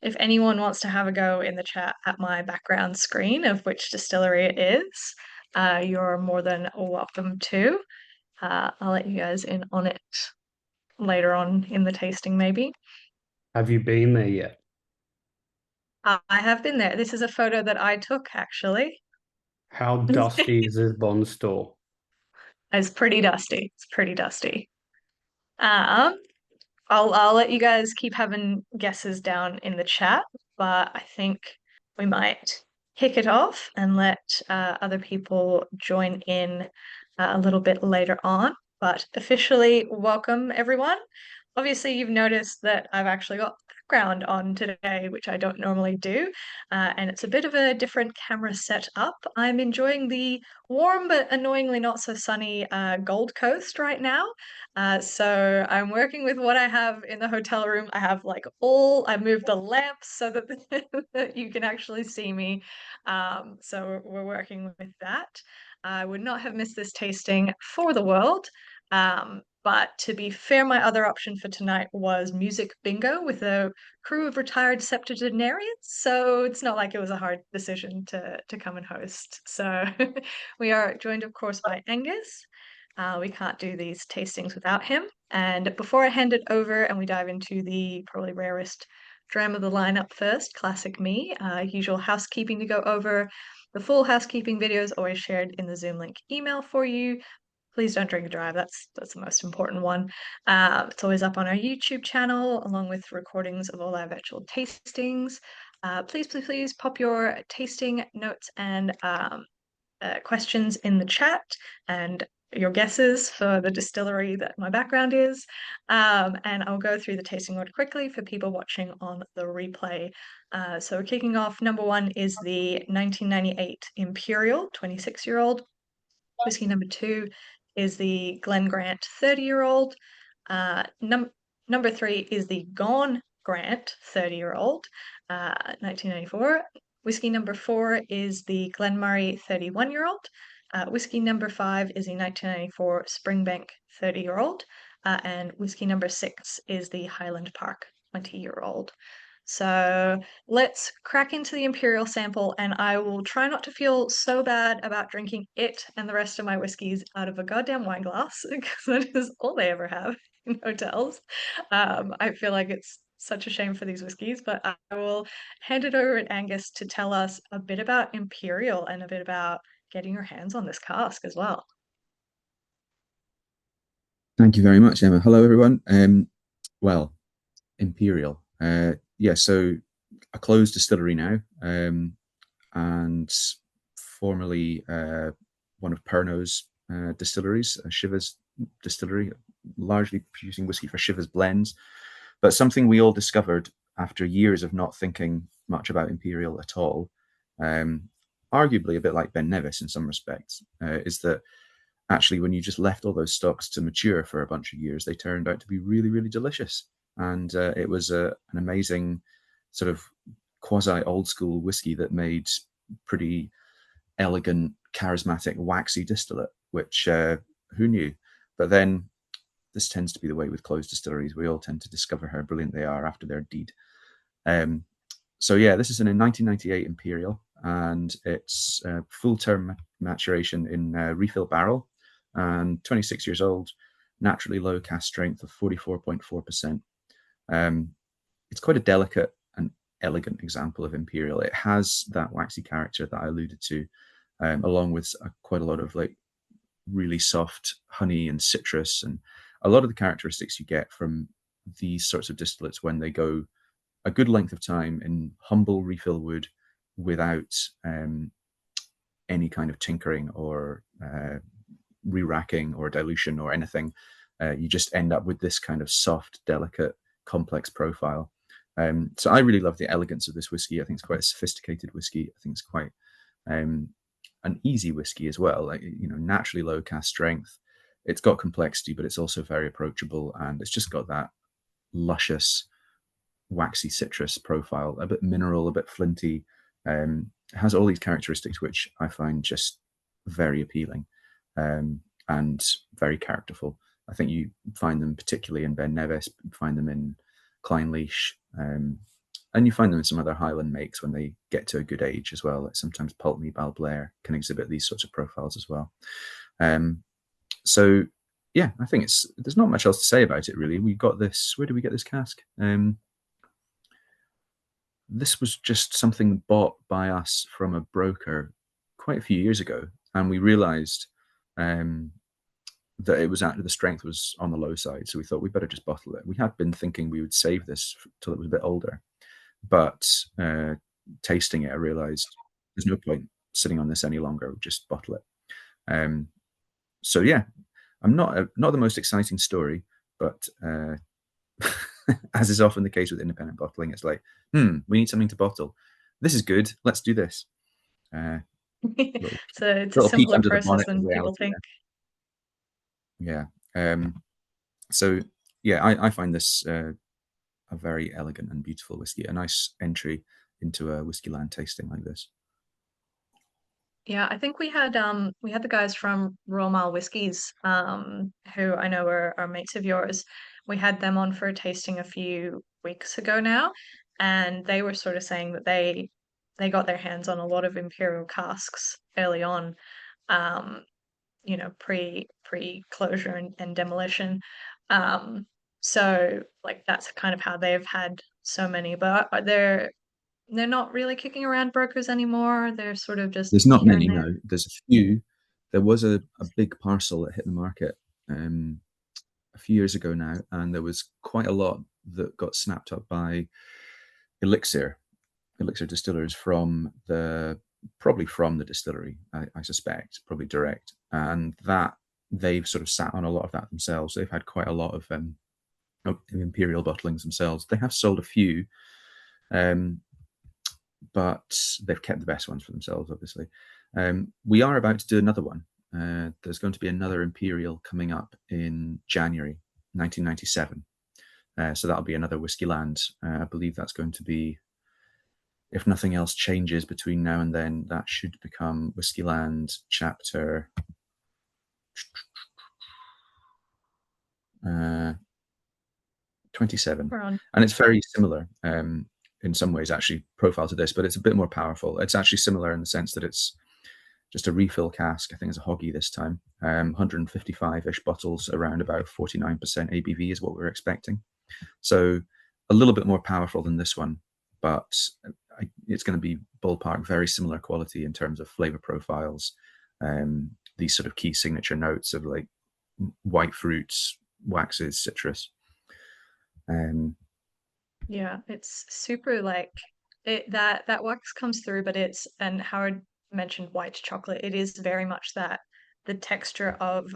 If anyone wants to have a go in the chat at my background screen of which distillery it is, you're more than welcome to. I'll let you guys in on it later on in the tasting, maybe. Have you been there yet? I have been there. This is a photo that I took, actually. How dusty is this Bond store? It's pretty dusty. It's pretty dusty. Um, I'll let you guys keep having guesses down in the chat, but I think we might kick it off and let other people join in a little bit later on. But officially, welcome everyone. Obviously, you've noticed that I've actually got background on today, which I don't normally do, and it's a bit of a different camera setup. I'm enjoying the warm but annoyingly not so sunny Gold Coast right now. So I'm working with what I have in the hotel room. I moved the lamps so that, that you can actually see me. So we're working with that. I would not have missed this tasting for the world. But to be fair, my other option for tonight was music bingo with a crew of retired septuagenarians. So it's not like it was a hard decision to come and host. So we are joined, of course, by Angus. We can't do these tastings without him. And before I hand it over and we dive into the probably rarest dram of the lineup first, classic me, usual housekeeping to go over. The full housekeeping video is always shared in the Zoom link email for you. Please don't drink and drive. That's the most important one. It's always up on our YouTube channel, along with recordings of all our virtual tastings. Please pop your tasting notes and questions in the chat and your guesses for the distillery that my background is. And I'll go through the tasting order quickly for people watching on the replay. So kicking off, number one is the 1998 Imperial 26-year-old. Whiskey number two is the Glen Grant 30-year-old. Number three is the Gone Grant 30-year-old, 1994. Whiskey number four is the Glen Murray 31-year-old. Whiskey number five is the 1994 Springbank 30-year-old. And whiskey number six is the Highland Park 20-year-old. So let's crack into the Imperial sample, and I will try not to feel so bad about drinking it and the rest of my whiskeys out of a goddamn wine glass, because that is all they ever have in hotels. I feel like it's such a shame for these whiskeys, but I will hand it over to Angus to tell us a bit about Imperial and a bit about getting your hands on this cask as well. Thank you very much, Emma. Hello, everyone. Well, Imperial. Yeah, so a closed distillery now, and formerly one of Pernod's distilleries, Shiver's distillery, largely producing whiskey for Shiver's blends. But something we all discovered after years of not thinking much about Imperial at all, arguably a bit like Ben Nevis in some respects, is that actually when you just left all those stocks to mature for a bunch of years, they turned out to be really, really delicious. And it was an amazing sort of quasi old school whiskey that made pretty elegant, charismatic, waxy distillate, which who knew? But then this tends to be the way with closed distilleries. We all tend to discover how brilliant they are after their deed. So yeah, this is a 1998 Imperial, and it's full term maturation in refill barrel, and 26 years old, naturally low cask strength of 44.4%. It's quite a delicate and elegant example of Imperial. It has that waxy character that I alluded to, along with quite a lot of like really soft honey and citrus, and a lot of the characteristics you get from these sorts of distillates when they go a good length of time in humble refill wood without any kind of tinkering or re-racking or dilution or anything. You just end up with this kind of soft, delicate, complex profile. So I really love the elegance of this whiskey. I think it's quite a sophisticated whiskey. I think it's quite an easy whiskey as well. Like, you know, naturally low cask strength. It's got complexity, but it's also very approachable, and it's just got that luscious, waxy citrus profile, a bit mineral, a bit flinty. It has all these characteristics which I find just very appealing, and very characterful. I think you find them particularly in Ben Nevis, you find them in Clynelish, and you find them in some other Highland makes when they get to a good age as well. Like sometimes Pulteney Balblair can exhibit these sorts of profiles as well. So yeah, I think there's not much else to say about it really. We got this. Where did we get this cask? This was just something bought by us from a broker quite a few years ago, and we realised that it was actually the strength was on the low side. So we thought we better just bottle it. We had been thinking we would save this till it was a bit older, but tasting it, I realised there's no point sitting on this any longer. We'll just bottle it. So yeah, I'm not the most exciting story, but as is often the case with independent bottling, it's like, we need something to bottle. This is good. Let's do this. So it's a little peek simpler under the process bonnet than of people reality think. there. Yeah. So yeah, I find this a very elegant and beautiful whiskey, a nice entry into a Whiskyland tasting like this. Yeah, I think we had the guys from Royal Mile Whiskies, who I know are mates of yours. We had them on for a tasting a few weeks ago now, and they were sort of saying that they got their hands on a lot of Imperial casks early on, you know, pre closure and demolition. So like that's kind of how they've had so many, but they're not really kicking around brokers anymore. They're sort of just There's not here and many, there. no. There's a few. There was a big parcel that hit the market a few years ago now, and there was quite a lot that got snapped up by Elixir distillers probably from the distillery, I suspect, probably direct, and that they've sort of sat on a lot of that themselves. They've had quite a lot of Imperial bottlings themselves. They have sold a few, but they've kept the best ones for themselves, obviously. We are about to do another one. There's going to be another Imperial coming up in January 1997. So that'll be another Whiskyland. I believe that's going to be, if nothing else changes between now and then, that should become Whiskyland chapter 27. And it's very similar in some ways, actually, profile to this, but it's a bit more powerful. It's actually similar in the sense that it's just a refill cask. I think it's a Hoggy this time. 155-ish bottles, around about 49% ABV is what we're expecting. So a little bit more powerful than this one, but it's going to be ballpark very similar quality in terms of flavor profiles. These sort of key signature notes of like white fruits, waxes, citrus. Yeah, it's super like that wax comes through, but and Howard mentioned white chocolate. It is very much that the texture of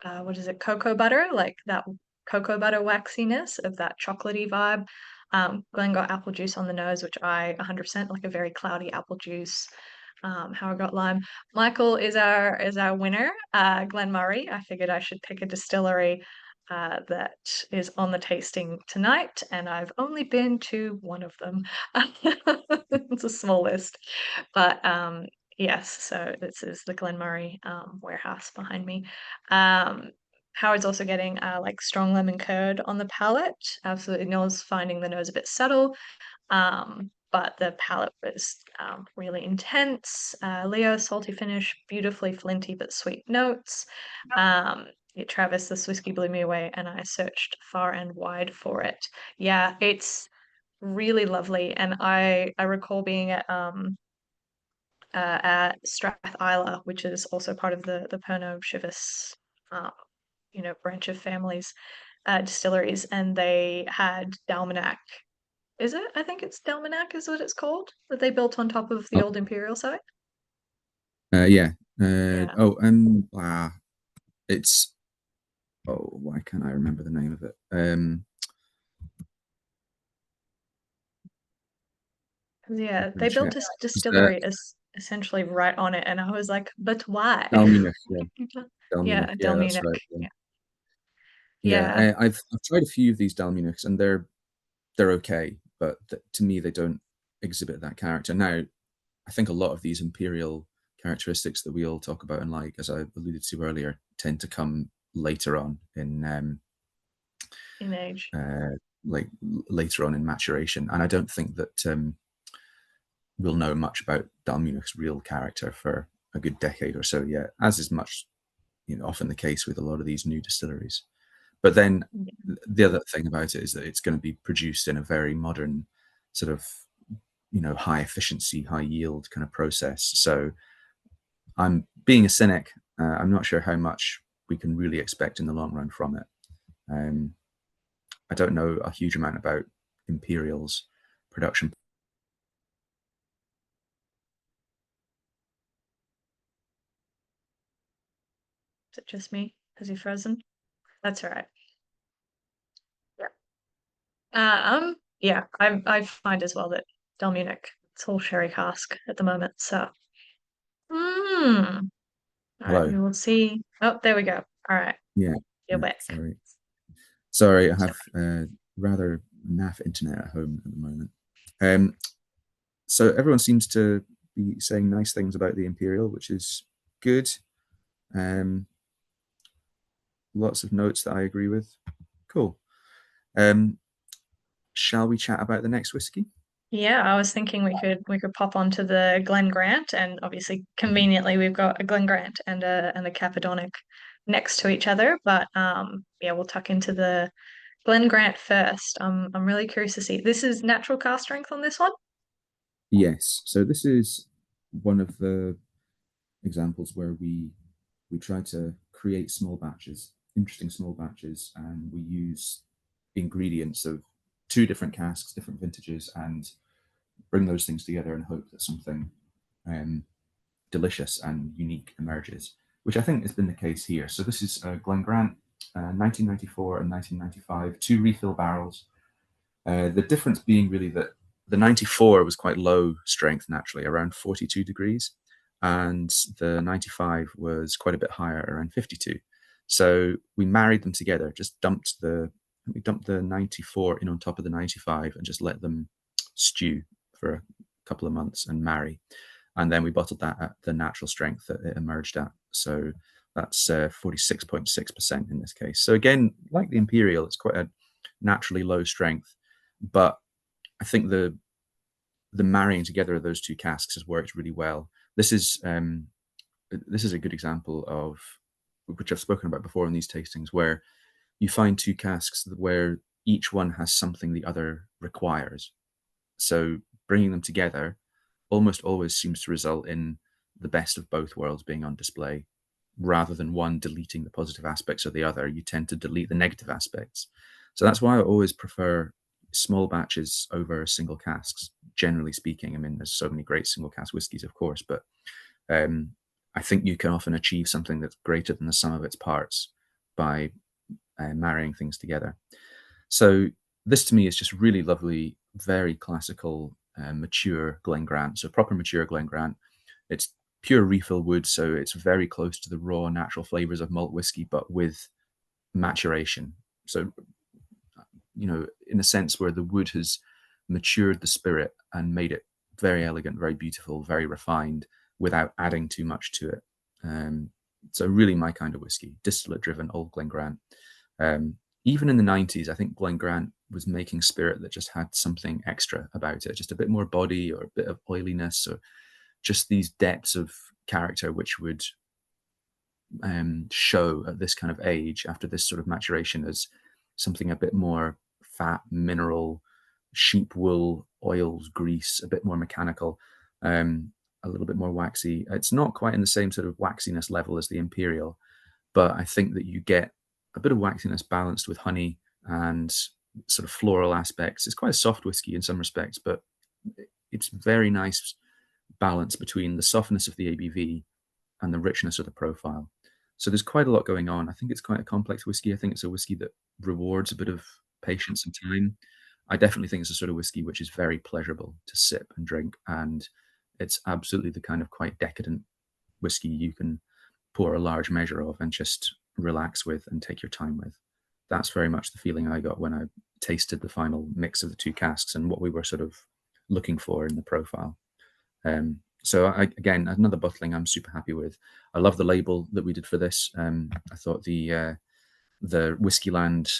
what is it, cocoa butter, like that cocoa butter waxiness of that chocolatey vibe. Glen got apple juice on the nose, which I 100% like a very cloudy apple juice. Howard got lime. Michael is our winner. Glen Moray. I figured I should pick a distillery that is on the tasting tonight, and I've only been to one of them. It's a small list, but yes. So this is the Glen Moray warehouse behind me. Howard's also getting like strong lemon curd on the palate. Absolutely, Noel's finding the nose a bit subtle. But the palate was really intense. Leo, salty finish, beautifully flinty but sweet notes. Travis, this whiskey blew me away, and I searched far and wide for it. Yeah, it's really lovely, and I recall being at Strath-Isla, which is also part of the Pernod Chivas, branch of families, distilleries, and they had Dalmanac. Is it? I think it's Dalmanac is what it's called, that they built on top of the old Imperial site. Yeah. Yeah. It's why can't I remember the name of it? Yeah, they built this distillery essentially right on it, and I was like, but why? Dalmanac, Yeah, that's Dalmanac. right. Yeah. I've tried a few of these Dalmanacs, and they're okay, but to me they don't exhibit that character. Now, I think a lot of these Imperial characteristics that we all talk about and like, as I alluded to earlier, tend to come later on in In age. later on in maturation. And I don't think that we'll know much about Dalmunich's real character for a good decade or so yet, as is much, often the case with a lot of these new distilleries. But then the other thing about it is that it's going to be produced in a very modern sort of, high efficiency, high yield kind of process. So I'm being a cynic. I'm not sure how much we can really expect in the long run from it. I don't know a huge amount about Imperial's production. Is it just me? Has he frozen? That's all right. Yeah, I find as well that Dalmunich, it's all sherry cask at the moment. So, all right, we Hello. will see. Oh, there we go. All right, Yeah. you're back. Sorry, I have rather naff internet at home at the moment. So everyone seems to be saying nice things about the Imperial, which is good. Lots of notes that I agree with. Cool. Shall we chat about the next whiskey? Yeah, I was thinking we could pop onto the Glen Grant, and obviously conveniently we've got a Glen Grant and a Capadonic next to each other. But yeah, we'll tuck into the Glen Grant first. I'm really curious to see. This is natural cask strength on this one. Yes. So this is one of the examples where we try to create small batches, interesting small batches, and we use ingredients of two different casks, different vintages, and bring those things together and hope that something delicious and unique emerges, which I think has been the case here. So this is Glen Grant, 1994 and 1995, two refill barrels. The difference being really that the 94 was quite low strength naturally, around 42 degrees, and the 95 was quite a bit higher, around 52. So we married them together, just dumped the 94 in on top of the 95 and just let them stew for a couple of months and marry. And then we bottled that at the natural strength that it emerged at. So that's 46.6% in this case. So again, like the Imperial, it's quite a naturally low strength, but I think the marrying together of those two casks has worked really well. This is a good example of, which I've spoken about before in these tastings, where you find two casks where each one has something the other requires. So bringing them together almost always seems to result in the best of both worlds being on display. Rather than one deleting the positive aspects of the other, you tend to delete the negative aspects. So that's why I always prefer small batches over single casks, generally speaking. I mean, there's so many great single cask whiskies, of course, but I think you can often achieve something that's greater than the sum of its parts by marrying things together. So this to me is just really lovely, very classical, mature Glen Grant. So proper mature Glen Grant. It's pure refill wood, so it's very close to the raw natural flavors of malt whiskey, but with maturation. So, in a sense where the wood has matured the spirit and made it very elegant, very beautiful, very refined without adding too much to it. So really my kind of whiskey, distillate driven old Glen Grant. Even in the 90s, I think Glen Grant was making spirit that just had something extra about it, just a bit more body or a bit of oiliness or just these depths of character which would show at this kind of age after this sort of maturation as something a bit more fat, mineral, sheep wool, oils, grease, a bit more mechanical, a little bit more waxy. It's not quite in the same sort of waxiness level as the Imperial, but I think that you get a bit of waxiness balanced with honey and sort of floral aspects. It's quite a soft whiskey in some respects, but it's very nice balance between the softness of the ABV and the richness of the profile. So there's quite a lot going on. I think it's quite a complex whiskey. I think it's a whiskey that rewards a bit of patience and time. I definitely think it's a sort of whiskey which is very pleasurable to sip and drink, and it's absolutely the kind of quite decadent whiskey you can pour a large measure of and just relax with and take your time with. That's very much the feeling I got when I tasted the final mix of the two casks and what we were sort of looking for in the profile. So again, another bottling I'm super happy with. I love the label that we did for this. I thought the Whiskyland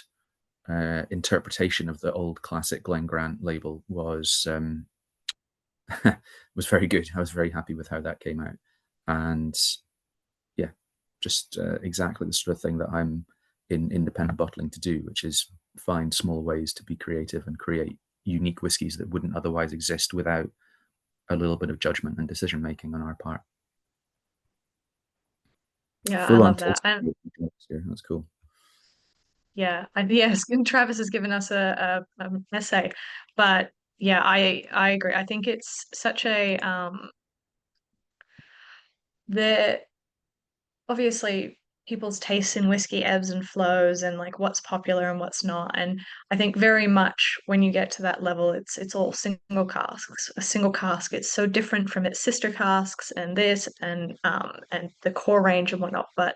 interpretation of the old classic Glen Grant label was was very good. I was very happy with how that came out, and yeah, just exactly the sort of thing that I'm in independent bottling to do, which is find small ways to be creative and create unique whiskies that wouldn't otherwise exist without a little bit of judgment and decision making on our part. Yeah, I Full on love that. And here. That's cool. yeah, yes, and Travis has given us a essay, but yeah, I agree. I think it's such a the obviously people's tastes in whiskey ebbs and flows and like what's popular and what's not. And I think very much when you get to that level, it's all single casks. A single cask, it's so different from its sister casks and this and the core range and whatnot. But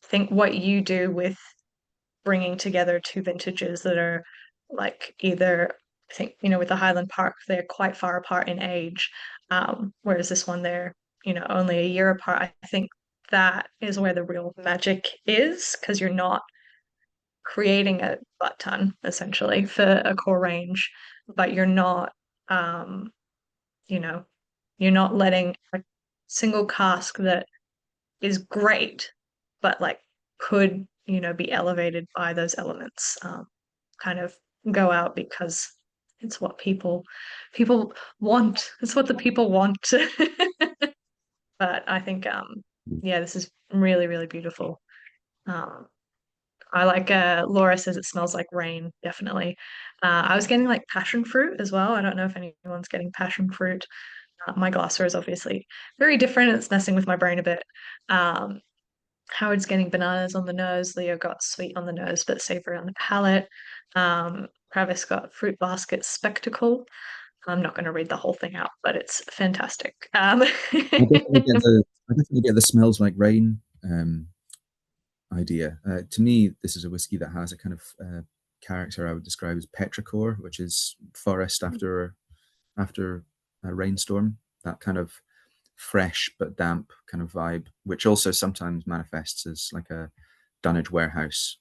I think what you do with bringing together two vintages that are like either I think with the Highland Park they're quite far apart in age, whereas this one they're only a year apart. I think that is where the real magic is because you're not creating a butt ton essentially for a core range, but you're not you know you're not letting a single cask that is great but like could be elevated by those elements, kind of go out because it's what people want. It's what the people want. But I think yeah, this is really really beautiful. um I like Laura says it smells like rain, definitely. I was getting like passion fruit as well. I don't know if anyone's getting passion fruit. My glasser is obviously very different. It's messing with my brain a bit. um Howard's getting bananas on the nose. Leo got sweet on the nose, but savory on the palate. Travis got fruit basket spectacle. I'm not going to read the whole thing out, but it's fantastic. I definitely get the smells like rain idea. To me, this is a whiskey that has a kind of character I would describe as petrichor, which is forest after a rainstorm. That kind of fresh but damp kind of vibe, which also sometimes manifests as like a dunnage warehouse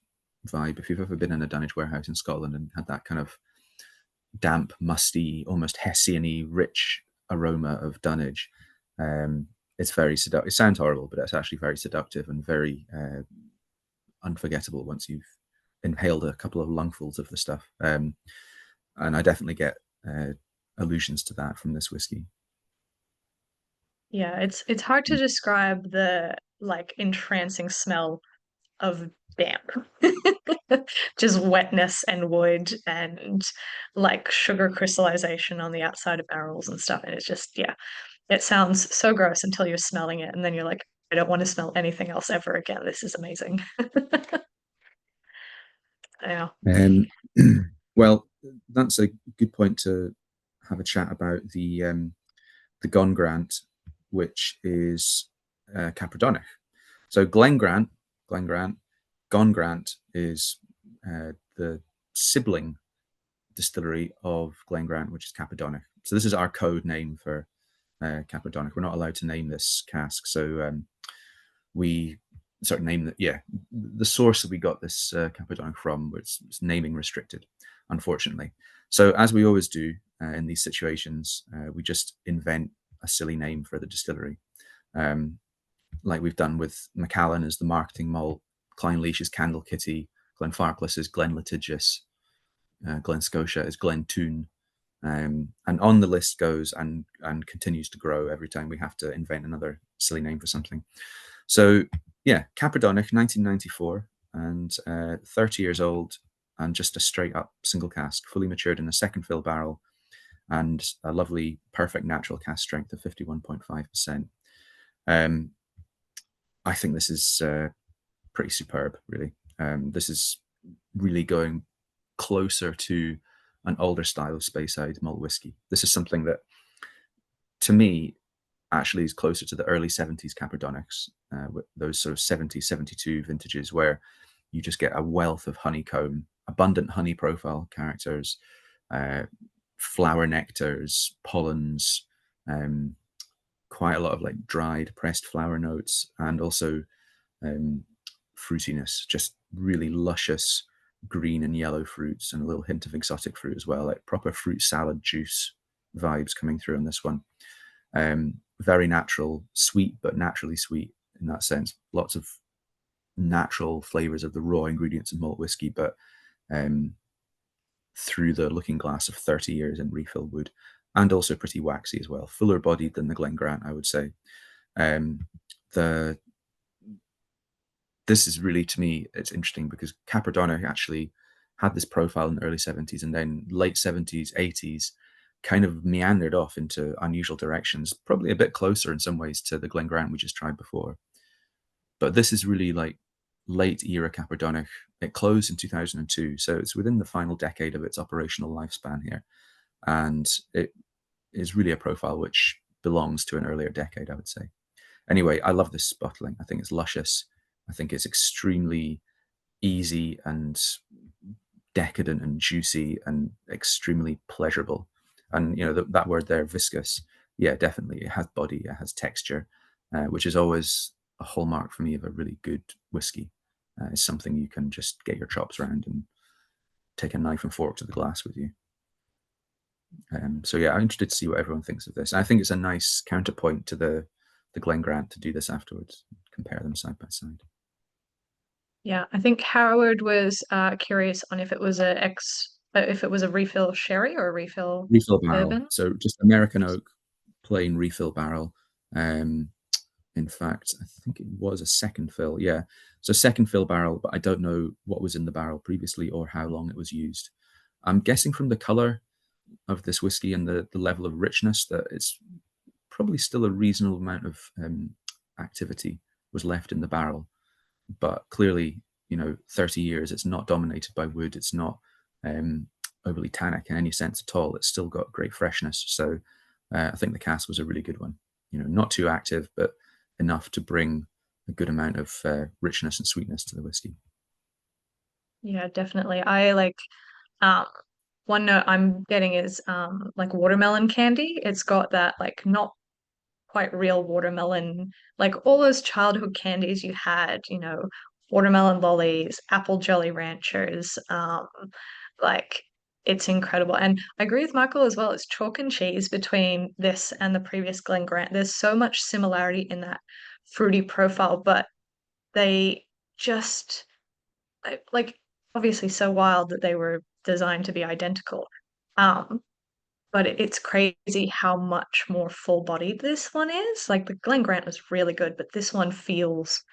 vibe. If you've ever been in a dunnage warehouse in Scotland and had that kind of damp, musty, almost Hessian-y, rich aroma of dunnage, it's very seductive. It sounds horrible, but it's actually very seductive and very unforgettable once you've inhaled a couple of lungfuls of the stuff. And I definitely get allusions to that from this whiskey. Yeah, it's hard to describe the like entrancing smell of damp. Just wetness and wood and like sugar crystallization on the outside of barrels and stuff. And it's just, yeah, it sounds so gross until you're smelling it. And then you're like, I don't want to smell anything else ever again. This is amazing. Yeah. Well, that's a good point to have a chat about the Gone Grant, which is Capradonic. So Glen Grant, Gone Grant is the sibling distillery of Glen Grant, which is Capradonic. So this is our code name for Capradonic. We're not allowed to name this cask, so we sort of name that. Yeah, the source that we got this Capradonic from was naming restricted, unfortunately. So as we always do in these situations, we just invent a silly name for the distillery, like we've done with Macallan as the marketing malt, Clynelish is Candle Kitty, Glenfarclas is Glen Litigious, Glen Scotia is Glen Toon. And on the list goes and continues to grow every time we have to invent another silly name for something. So yeah, Capradonic, 1994, and 30 years old, and just a straight up single cask, fully matured in a second fill barrel, and a lovely, perfect natural cask strength of 51.5%. I think this is pretty superb, really. This is really going closer to an older style of Speyside malt whiskey. This is something that, to me, actually is closer to the early 70s Capradonics, with those sort of 70, 72 vintages where you just get a wealth of honeycomb, abundant honey profile characters, flower nectars, pollens, quite a lot of like dried pressed flower notes, and also fruitiness, just really luscious, green and yellow fruits and a little hint of exotic fruit as well, like proper fruit salad juice vibes coming through on this one. Very natural, sweet, but naturally sweet in that sense. Lots of natural flavors of the raw ingredients of malt whiskey, but through the looking glass of 30 years in refill wood, and also pretty waxy as well. Fuller bodied than the Glen Grant, I would say. This is really, to me, it's interesting because Cappadocia actually had this profile in the early 70s, and then late 70s, 80s kind of meandered off into unusual directions, probably a bit closer in some ways to the Glen Grant we just tried before. But this is really like late era Cappadocia. It closed in 2002, so it's within the final decade of its operational lifespan here. And it is really a profile which belongs to an earlier decade, I would say. Anyway, I love this bottling. I think it's luscious. I think it's extremely easy and decadent and juicy and extremely pleasurable. And, you know, that word there, viscous, yeah, definitely. It has body, it has texture, which is always a hallmark for me of a really good whiskey. It's something you can just get your chops around and take a knife and fork to the glass with you. So yeah, I'm interested to see what everyone thinks of this. And I think it's a nice counterpoint to the Glen Grant to do this afterwards, compare them side by side. Yeah, I think Howard was curious on if it was a refill sherry or a refill barrel. bourbon. So just American oak, plain refill barrel. In fact, I think it was a second fill. Yeah, so second fill barrel, but I don't know what was in the barrel previously or how long it was used. I'm guessing from the color of this whiskey and the level of richness that it's probably still a reasonable amount of activity was left in the barrel. But clearly, you know, 30 years, it's not dominated by wood. It's not overly tannic in any sense at all. It's still got great freshness. So I think the cask was a really good one. You know, not too active, but enough to bring a good amount of richness and sweetness to the whiskey. Yeah, definitely. I like one note I'm getting is like watermelon candy. It's got that like not quite real watermelon, like all those childhood candies you had, you know, watermelon lollies, apple jelly ranchers, like it's incredible. And I agree with Michael as well. It's chalk and cheese between this and the previous Glen Grant. There's so much similarity in that fruity profile, but they just like obviously so wild that they were designed to be identical. But it's crazy how much more full-bodied this one is. Like the Glen Grant was really good, but this one feels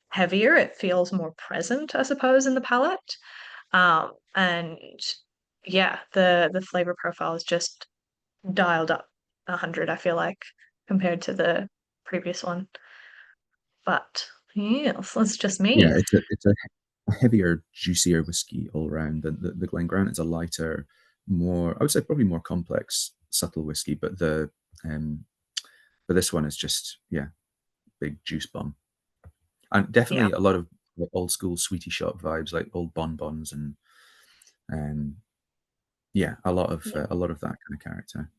heavier. It feels more present, I suppose, in the palate. And yeah, the flavor profile is just dialed up 100, I feel like, compared to the previous one. But yeah, so that's just me. Yeah, it's a heavier, juicier whiskey all around. The Glen Grant is a lighter, more, I would say probably more complex, subtle whiskey, but this one is just, yeah, big juice bomb. And definitely a lot of old school sweetie shop vibes, like old bonbons and yeah, a lot of that kind of character.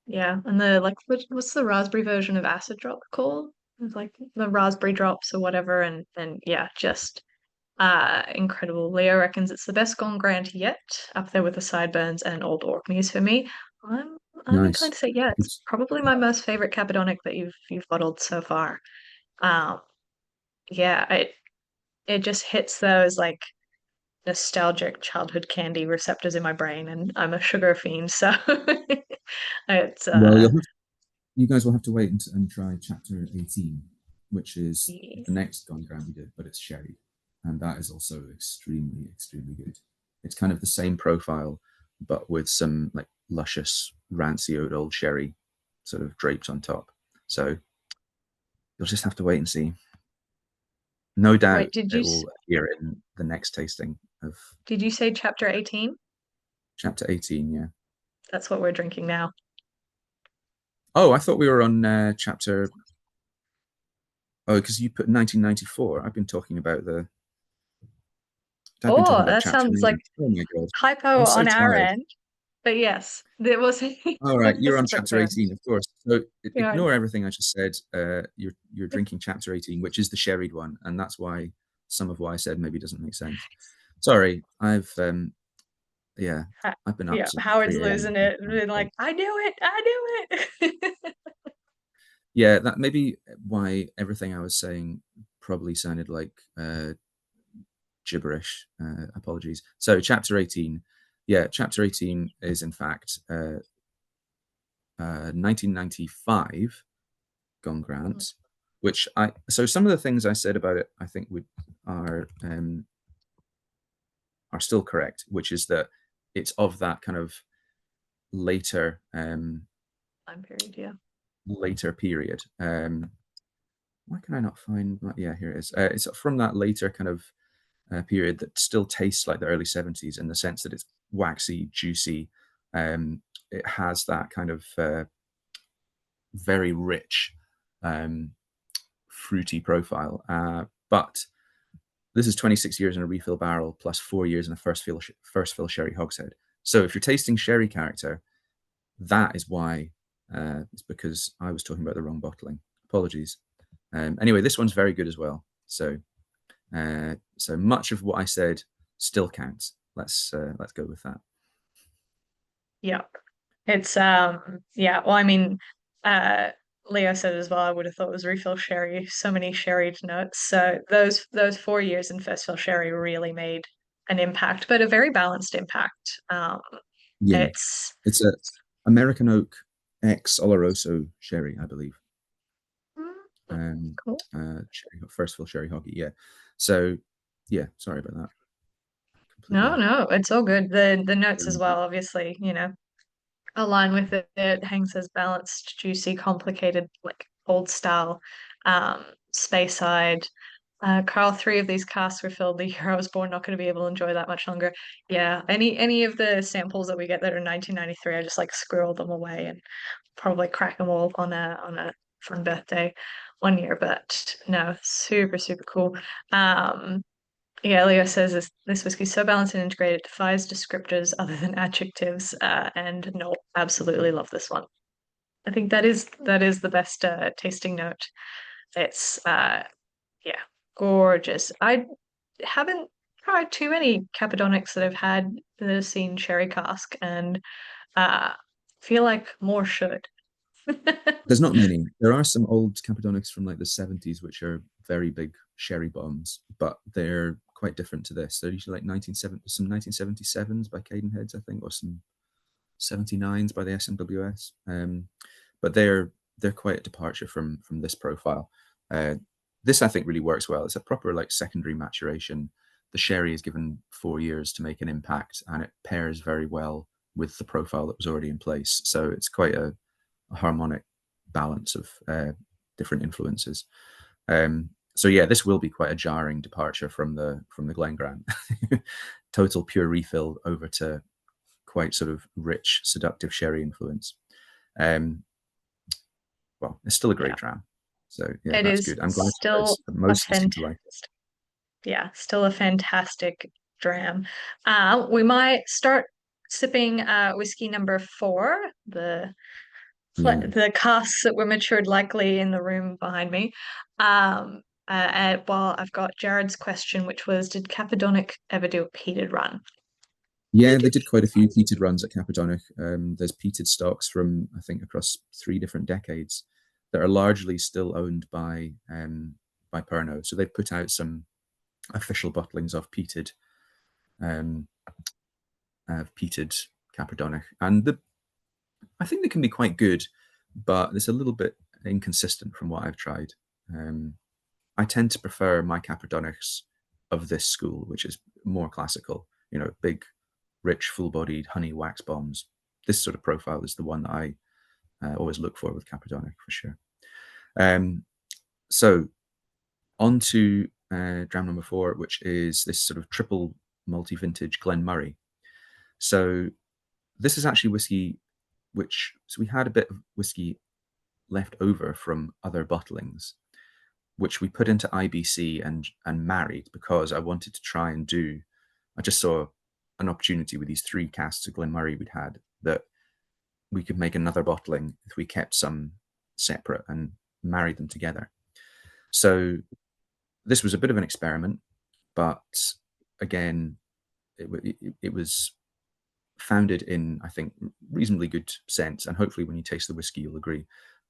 Yeah, and the like, what's the raspberry version of acid drop called? It's like the raspberry drops or whatever, and yeah, just incredible. Leo reckons it's the best Gone Grant yet, up there with the Sideburns and Old Orkneys for me. I'm Nice. inclined to say yeah, it's probably my most favorite Cappadonic that you've bottled so far. Um, yeah, it just hits those like nostalgic childhood candy receptors in my brain, and I'm a sugar fiend, so it's Well, you guys will have to wait and try chapter 18, which is the next Gone Grant we did, but it's sherry. And that is also extremely, extremely good. It's kind of the same profile, but with some like luscious, rancid old sherry sort of draped on top. So you'll just have to wait and see. No doubt Wait, it will appear in the next tasting of. Did you say chapter 18? Chapter 18, yeah. That's what we're drinking now. Oh, I thought we were on chapter. Oh, because you put 1994. I've been talking about the. Oh, that sounds like hypo on our end. But yes, there was. All right, you're on chapter 18, of course. So ignore everything I just said. You're drinking chapter 18, which is the sherried one, and that's why some of what I said maybe doesn't make sense. Sorry, I've yeah, Ha- I've been up Yeah, since Howard's 3 a.m. losing it, being like, I knew it, I knew it. Yeah, that may be why everything I was saying probably sounded like gibberish. Apologies. So, chapter 18. Yeah, chapter 18 is in fact 1995 Gone Grant, which so some of the things I said about it, I think are still correct, which is that it's of that kind of later Time period, yeah. later period. Why can I not find? Yeah, here it is. It's from that later kind of period that still tastes like the early 70s in the sense that it's waxy, juicy. It has that kind of very rich, fruity profile. But this is 26 years in a refill barrel plus 4 years in a first fill sherry hogshead. So if you're tasting sherry character, that is why. It's because I was talking about the wrong bottling. Apologies. Anyway, this one's very good as well. So much of what I said still counts. Let's go with that. Yeah. It's yeah, well, I mean, uh Leo said as well, I would have thought it was refill sherry, so many sherried notes. So those 4 years in first fill sherry really made an impact, but a very balanced impact. Yeah, It's it's a American Oak X Oloroso sherry, I believe. cool. First fill sherry hockey. Yeah. So yeah, sorry about that. No, Completely. no, it's all good. The notes as well, obviously, align with it. It hangs as balanced, juicy, complicated, like old style, Speyside. Carl, 3 of these casks were filled the year I was born. Not going to be able to enjoy that much longer. Yeah, any of the samples that we get that are 1993, I just like squirrel them away and probably crack them all on a fun birthday one year. But no, super super cool. Um, yeah, Leo says this whiskey is so balanced and integrated, it defies descriptors other than adjectives. And no, absolutely love this one. I think that is the best tasting note. It's yeah, gorgeous. I haven't tried too many Cappadonics that I've had that have seen sherry cask, and feel like more should. There's not many. There are some old Cappadonics from like the 70s, which are very big sherry bombs, but they're quite different to this. They're usually like 1970, some 1977s by Cadenheads, I think, or some 79s by the SMWS. But they're quite a departure from this profile. This I think really works well. It's a proper like secondary maturation. The sherry is given 4 years to make an impact, and it pairs very well with the profile that was already in place. So it's quite a harmonic balance of different influences. So yeah, this will be quite a jarring departure from the Glen Grant. Total pure refill over to quite sort of rich, seductive sherry influence. Well, it's still a great Yeah, dram. So yeah, it that's is good. I'm glad still a most seem to like it. fantastic. Yeah, still a fantastic dram. We might start sipping whiskey number 4, Yeah. the casks that were matured likely in the room behind me. While I've got Jared's question, which was, did Cappadonic ever do a peated run? Yeah, they did quite a few peated runs at Cappadonic. There's peated stocks from, I think, across 3 different decades that are largely still owned by Pernod. So they've put out some official bottlings of um, peated Cappadonic, and I think they can be quite good, but it's a little bit inconsistent from what I've tried. I tend to prefer my Cappadonics of this school, which is more classical. Big, rich, full-bodied honey wax bombs. This sort of profile is the one that I always look for with Cappadonic for sure. So on to dram number 4, which is this sort of triple multi-vintage Glen Moray. So this is actually whiskey, so we had a bit of whiskey left over from other bottlings, which we put into IBC and married because I wanted to try and I just saw an opportunity with these 3 casks of Glen Moray we'd had that we could make another bottling if we kept some separate and married them together. So this was a bit of an experiment, but again, it was founded in, I think, reasonably good sense, and hopefully when you taste the whiskey you'll agree.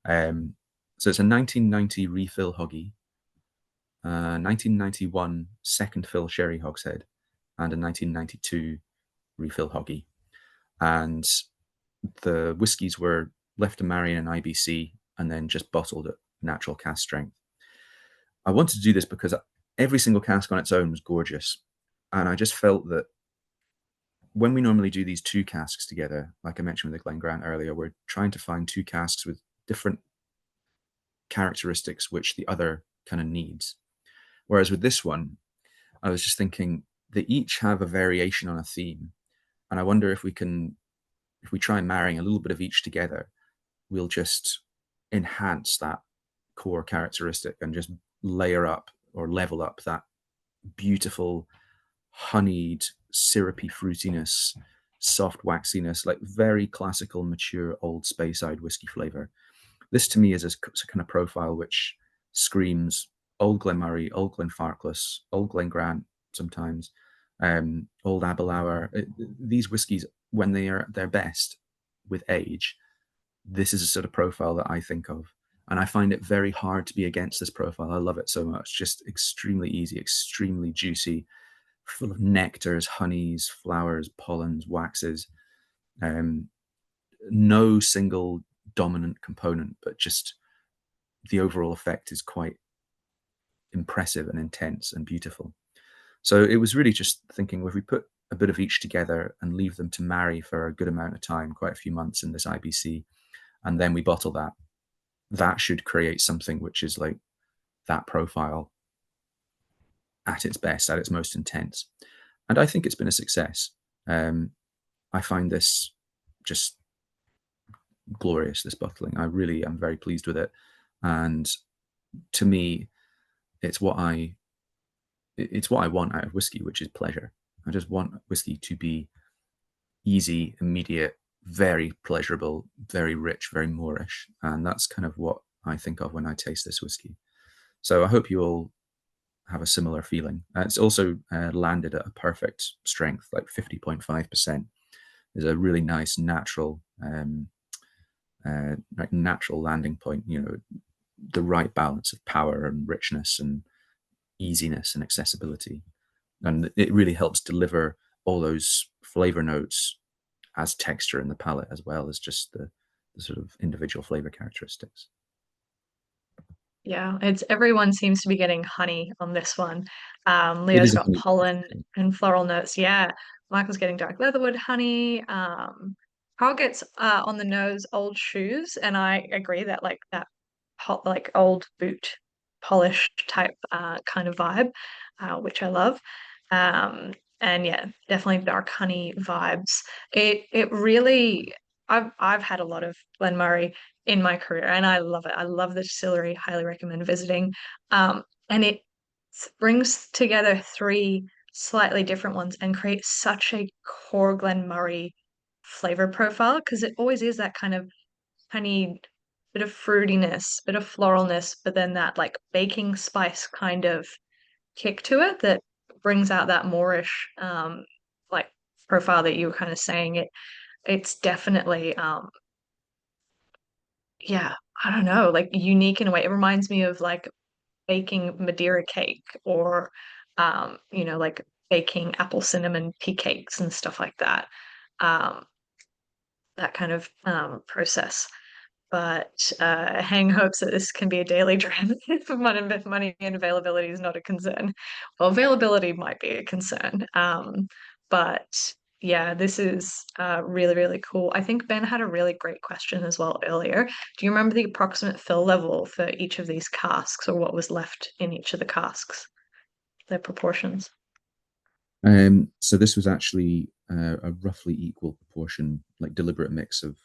So it's a 1990 refill hoggy, 1991 second fill sherry hogshead, and a 1992 refill hoggy. And the whiskies were left to marry in an IBC and then just bottled at natural cask strength. I wanted to do this because every single cask on its own was gorgeous, and I just felt that when we normally do these two casks together, like I mentioned with the Glen Grant earlier, we're trying to find two casks with different characteristics which the other kind of needs. Whereas with this one, I was just thinking they each have a variation on a theme, and I wonder if we try marrying a little bit of each together, we'll just enhance that core characteristic and just layer up or level up that beautiful honeyed, syrupy fruitiness, soft waxiness, like very classical, mature, old Speyside whiskey flavor. This to me is a kind of profile which screams old Glenmorangie, old Glenfarclas, old Glen Grant sometimes, old Aberlour. These whiskies, when they are at their best with age, this is a sort of profile that I think of. And I find it very hard to be against this profile. I love it so much. Just extremely easy, extremely juicy, full of nectars, honeys, flowers, pollens, waxes. No single dominant component, but just the overall effect is quite impressive and intense and beautiful. So it was really just thinking, well, if we put a bit of each together and leave them to marry for a good amount of time, quite a few months in this IBC, and then we bottle that, that should create something which is like that profile at its best, at its most intense. And I think it's been a success. I find this just glorious, this bottling. I really am very pleased with it. And to me, it's what I want out of whiskey, which is pleasure. I just want whiskey to be easy, immediate, very pleasurable, very rich, very Moorish. And that's kind of what I think of when I taste this whiskey. So I hope you all have a similar feeling. It's also landed at a perfect strength, like 50.5%. Is a really nice natural natural landing point, you know, the right balance of power and richness and easiness and accessibility. And it really helps deliver all those flavor notes as texture in the palate, as well as just the sort of individual flavor characteristics. Yeah, it's everyone seems to be getting honey on this one. It Leo's is a got honey. pollen and floral notes. Yeah, Michael's getting dark leatherwood honey. Carl gets on the nose old shoes, and I agree that like that hot like old boot polished type kind of vibe, which I love. Um, and yeah, definitely dark honey vibes. It really I've had a lot of Glenmorangie in my career, and I love it. I love the distillery, highly recommend visiting. And it brings together three slightly different ones and creates such a core Glenmorangie flavor profile, because it always is that kind of honey, bit of fruitiness, bit of floralness, but then that like baking spice kind of kick to it that brings out that Moorish like profile that you were kind of saying. It's definitely yeah, I don't know, like unique in a way. It reminds me of like baking Madeira cake, or like baking apple cinnamon pea cakes and stuff like that. Um, that kind of process. But Hang hopes that this can be a daily trend if money and availability is not a concern. Well, availability might be a concern. But yeah, this is really, really cool. I think Ben had a really great question as well earlier. Do you remember the approximate fill level for each of these casks, or what was left in each of the casks, their proportions? So this was actually a roughly equal proportion, like deliberate mix of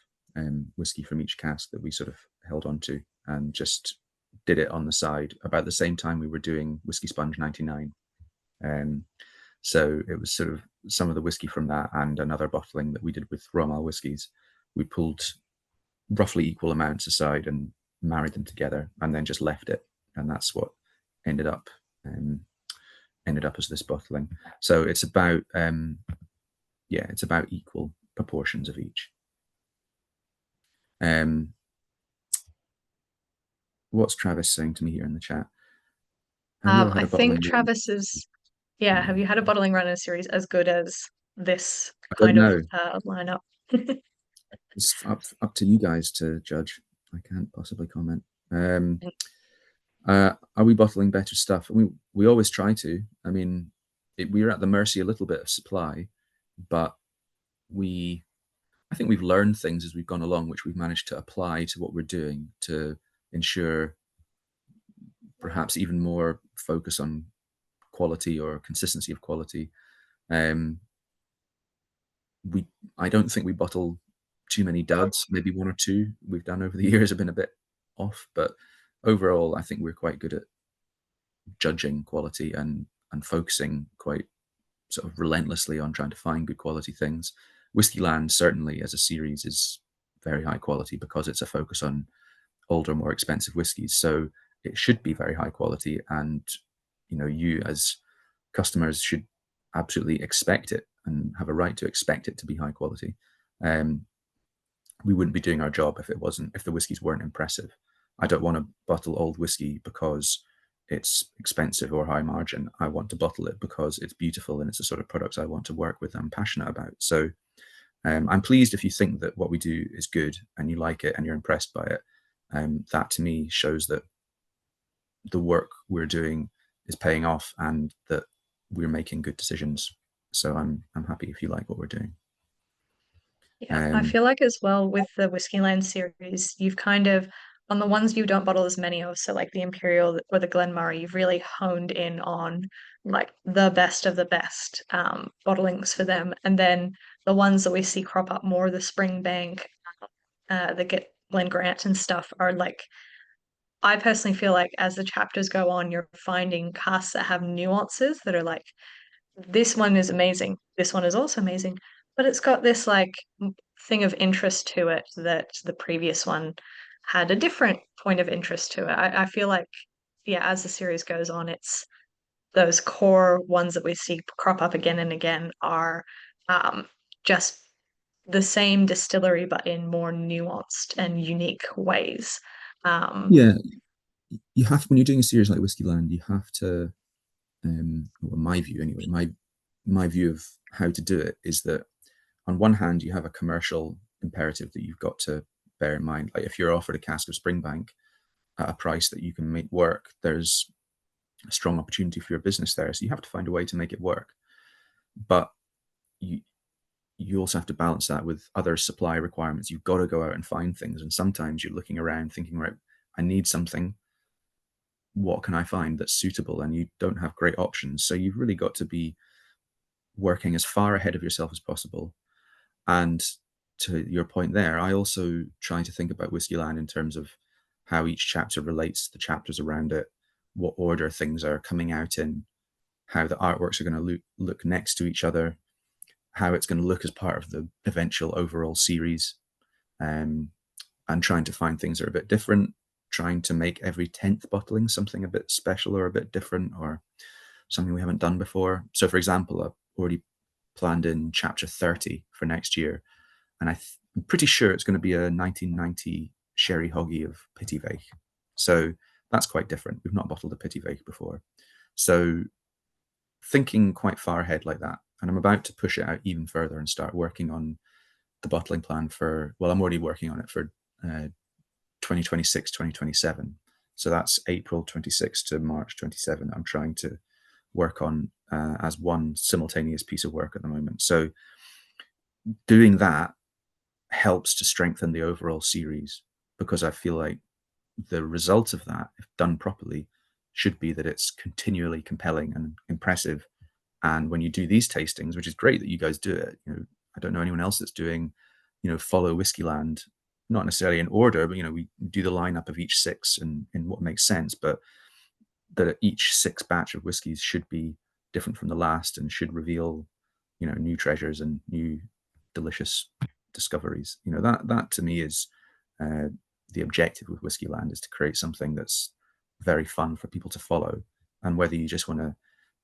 whiskey from each cask that we sort of held on to and just did it on the side about the same time we were doing Whiskey Sponge 99. So it was sort of some of the whiskey from that and another bottling that we did with Romal whiskies. We pulled roughly equal amounts aside and married them together and then just left it. And that's what ended up ended up as this bottling. So it's about it's about equal proportions of each. What's Travis saying to me here in the chat? Have you ever had I a bottling think run? Travis is, yeah, have you had a bottling run in a series as good as this I don't kind of know. lineup? It's up to you guys to judge. I can't possibly comment. Are we bottling better stuff? We always try to. I mean, we're at the mercy a little bit of supply, but I think we've learned things as we've gone along, which we've managed to apply to what we're doing to ensure perhaps even more focus on quality or consistency of quality. I don't think we bottle too many duds. Maybe one or two we've done over the years have been a bit off, but overall, I think we're quite good at judging quality and focusing quite sort of relentlessly on trying to find good quality things. Whiskyland certainly as a series is very high quality because it's a focus on older, more expensive whiskies. So it should be very high quality, and you as customers should absolutely expect it and have a right to expect it to be high quality. We wouldn't be doing our job if the whiskies weren't impressive. I don't want to bottle old whiskey because it's expensive or high margin. I want to bottle it because it's beautiful and it's the sort of products I want to work with and I'm passionate about. So I'm pleased if you think that what we do is good and you like it and you're impressed by it. That to me shows that the work we're doing is paying off and that we're making good decisions. So I'm happy if you like what we're doing. Yeah, I feel like as well with the Whiskyland series, you've kind of, on the ones you don't bottle as many of, so like the Imperial or the Glen Moray, you've really honed in on like the best of the best bottlings for them. And then the ones that we see crop up more, the Springbank, the Glen Grant and stuff are like, I personally feel like as the chapters go on, you're finding casts that have nuances that are like, this one is amazing. This one is also amazing, but it's got this like thing of interest to it that the previous one had a different point of interest to it. I feel like, yeah, as the series goes on, it's those core ones that we see crop up again and again are just the same distillery, but in more nuanced and unique ways. Yeah, you have, when you're doing a series like Whiskyland, you have to, well, my view anyway, my view of how to do it is that on one hand, you have a commercial imperative that you've got to bear in mind. Like if you're offered a cask of Springbank at a price that you can make work, there's a strong opportunity for your business there. So you have to find a way to make it work. But you also have to balance that with other supply requirements. You've got to go out and find things. And sometimes you're looking around thinking, right, I need something. What can I find that's suitable? And you don't have great options. So you've really got to be working as far ahead of yourself as possible. And to your point there, I also try to think about Whiskyland in terms of how each chapter relates to the chapters around it, what order things are coming out in, how the artworks are going to look next to each other, how it's going to look as part of the eventual overall series, and trying to find things that are a bit different, trying to make every 10th bottling something a bit special or a bit different or something we haven't done before. So for example, I've already planned in chapter 30 for next year, and I'm pretty sure it's going to be a 1990 sherry hoggy of Pittyveich. So that's quite different. We've not bottled a Pittyveich before. So thinking quite far ahead like that, and I'm about to push it out even further and start working on the bottling plan for, well, I'm already working on it for 2026, 2027. So that's April 26 to March 27. I'm trying to work on as one simultaneous piece of work at the moment. So doing that helps to strengthen the overall series, because I feel like the result of that, if done properly, should be that it's continually compelling and impressive. And when you do these tastings, which is great that you guys do it, I don't know anyone else that's doing, follow Whiskyland, not necessarily in order, but we do the lineup of each 6 and in what makes sense, but that each 6 batch of whiskies should be different from the last and should reveal, new treasures and new delicious discoveries. That to me is the objective with Whiskyland, is to create something that's very fun for people to follow. And whether you just want to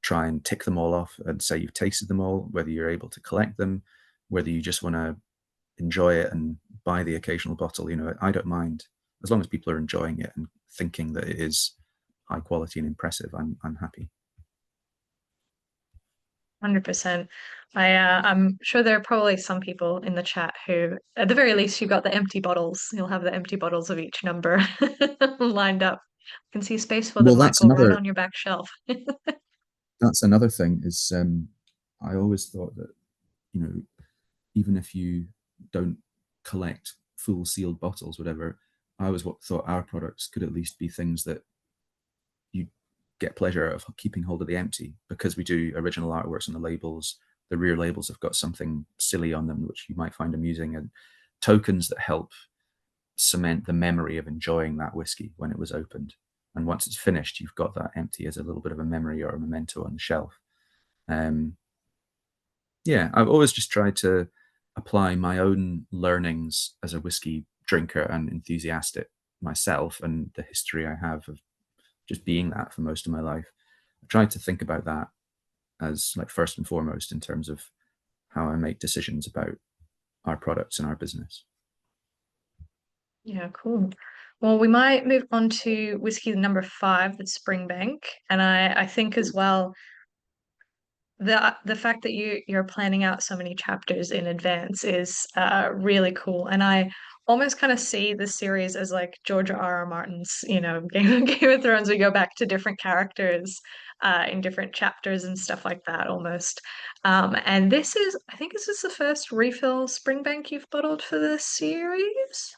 try and tick them all off and say you've tasted them all, whether you're able to collect them, whether you just want to enjoy it and buy the occasional bottle. You know, I don't mind as long as people are enjoying it and thinking that it is high quality and impressive. I'm happy. 100%. I'm sure there are probably some people in the chat who, at the very least, you've got the empty bottles. You'll have the empty bottles of each number lined up. I can see space for Well, them, Michael, right on your back shelf. that's another thing is I always thought that, you know, even if you don't collect full sealed bottles, whatever, I always thought our products could at least be things that you get pleasure out of keeping hold of the empty, because we do original artworks on the labels. The rear labels have got something silly on them, which you might find amusing, and tokens that help cement the memory of enjoying that whiskey when it was opened. And once it's finished, you've got that empty as a little bit of a memory or a memento on the shelf. Yeah, I've always just tried to apply my own learnings as a whiskey drinker and enthusiastic myself, and the history I have of just being that for most of my life. I tried to think about that as like first and foremost in terms of how I make decisions about our products and our business. Yeah, cool. Well, we might move on to whiskey number 5, that's Springbank. And I think as well, the fact that you're planning out so many chapters in advance is really cool. And I almost kind of see the series as like George R. Martin's, Game of Thrones. We go back to different characters in different chapters and stuff like that almost. And I think this is the first refill Springbank you've bottled for this series.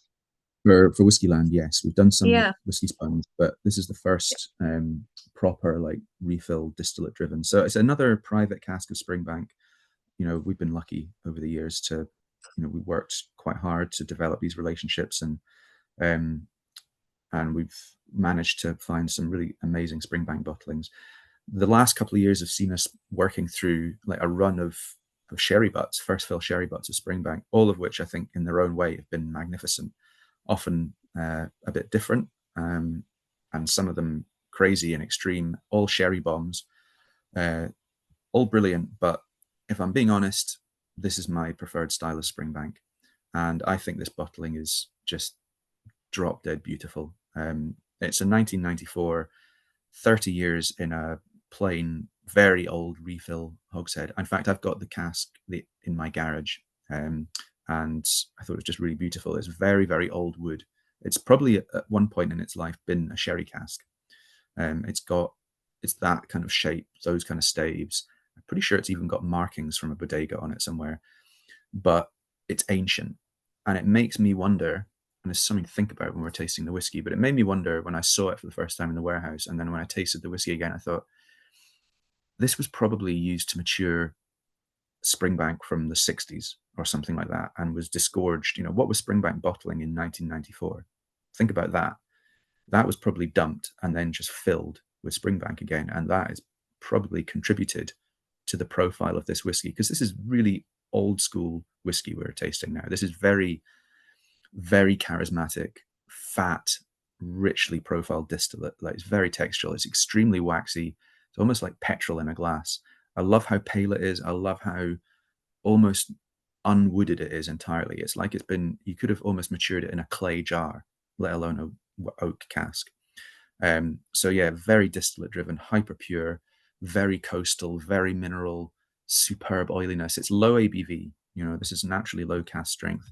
For Whiskyland, yes, we've done some Yeah. whiskey sponge, but this is the first proper like refill distillate driven. So it's another private cask of Springbank. You know, we've been lucky over the years to, we worked quite hard to develop these relationships, and we've managed to find some really amazing Springbank bottlings. The last couple of years have seen us working through like a run of sherry butts, first fill sherry butts of Springbank, all of which I think in their own way have been magnificent. Often a bit different, and some of them crazy and extreme, all sherry bombs, all brilliant. But if I'm being honest, this is my preferred style of Springbank. And I think this bottling is just drop dead beautiful. It's a 1994, 30 years in a plain, very old refill hogshead. In fact, I've got the cask in my garage. And I thought it was just really beautiful. It's very, very old wood. It's probably at one point in its life been a sherry cask. It's that kind of shape, those kind of staves. I'm pretty sure it's even got markings from a bodega on it somewhere, but it's ancient. And it makes me wonder, and it's something to think about when we're tasting the whiskey, but it made me wonder when I saw it for the first time in the warehouse. And then when I tasted the whiskey again, I thought, this was probably used to mature Springbank from the 60s or something like that, and was disgorged. What was Springbank bottling in 1994? Think about that. That was probably dumped and then just filled with Springbank again, and that is probably contributed to the profile of this whiskey, because this is really old school whiskey we're tasting now. This is very, very charismatic, fat, richly profiled distillate. Like, it's very textural. It's extremely waxy. It's almost like petrol in a glass. I love how pale it is. I love how almost unwooded it is entirely. It's like you could have almost matured it in a clay jar, let alone a oak cask. So yeah, very distillate driven, hyper pure, very coastal, very mineral, superb oiliness. It's low ABV. This is naturally low cask strength,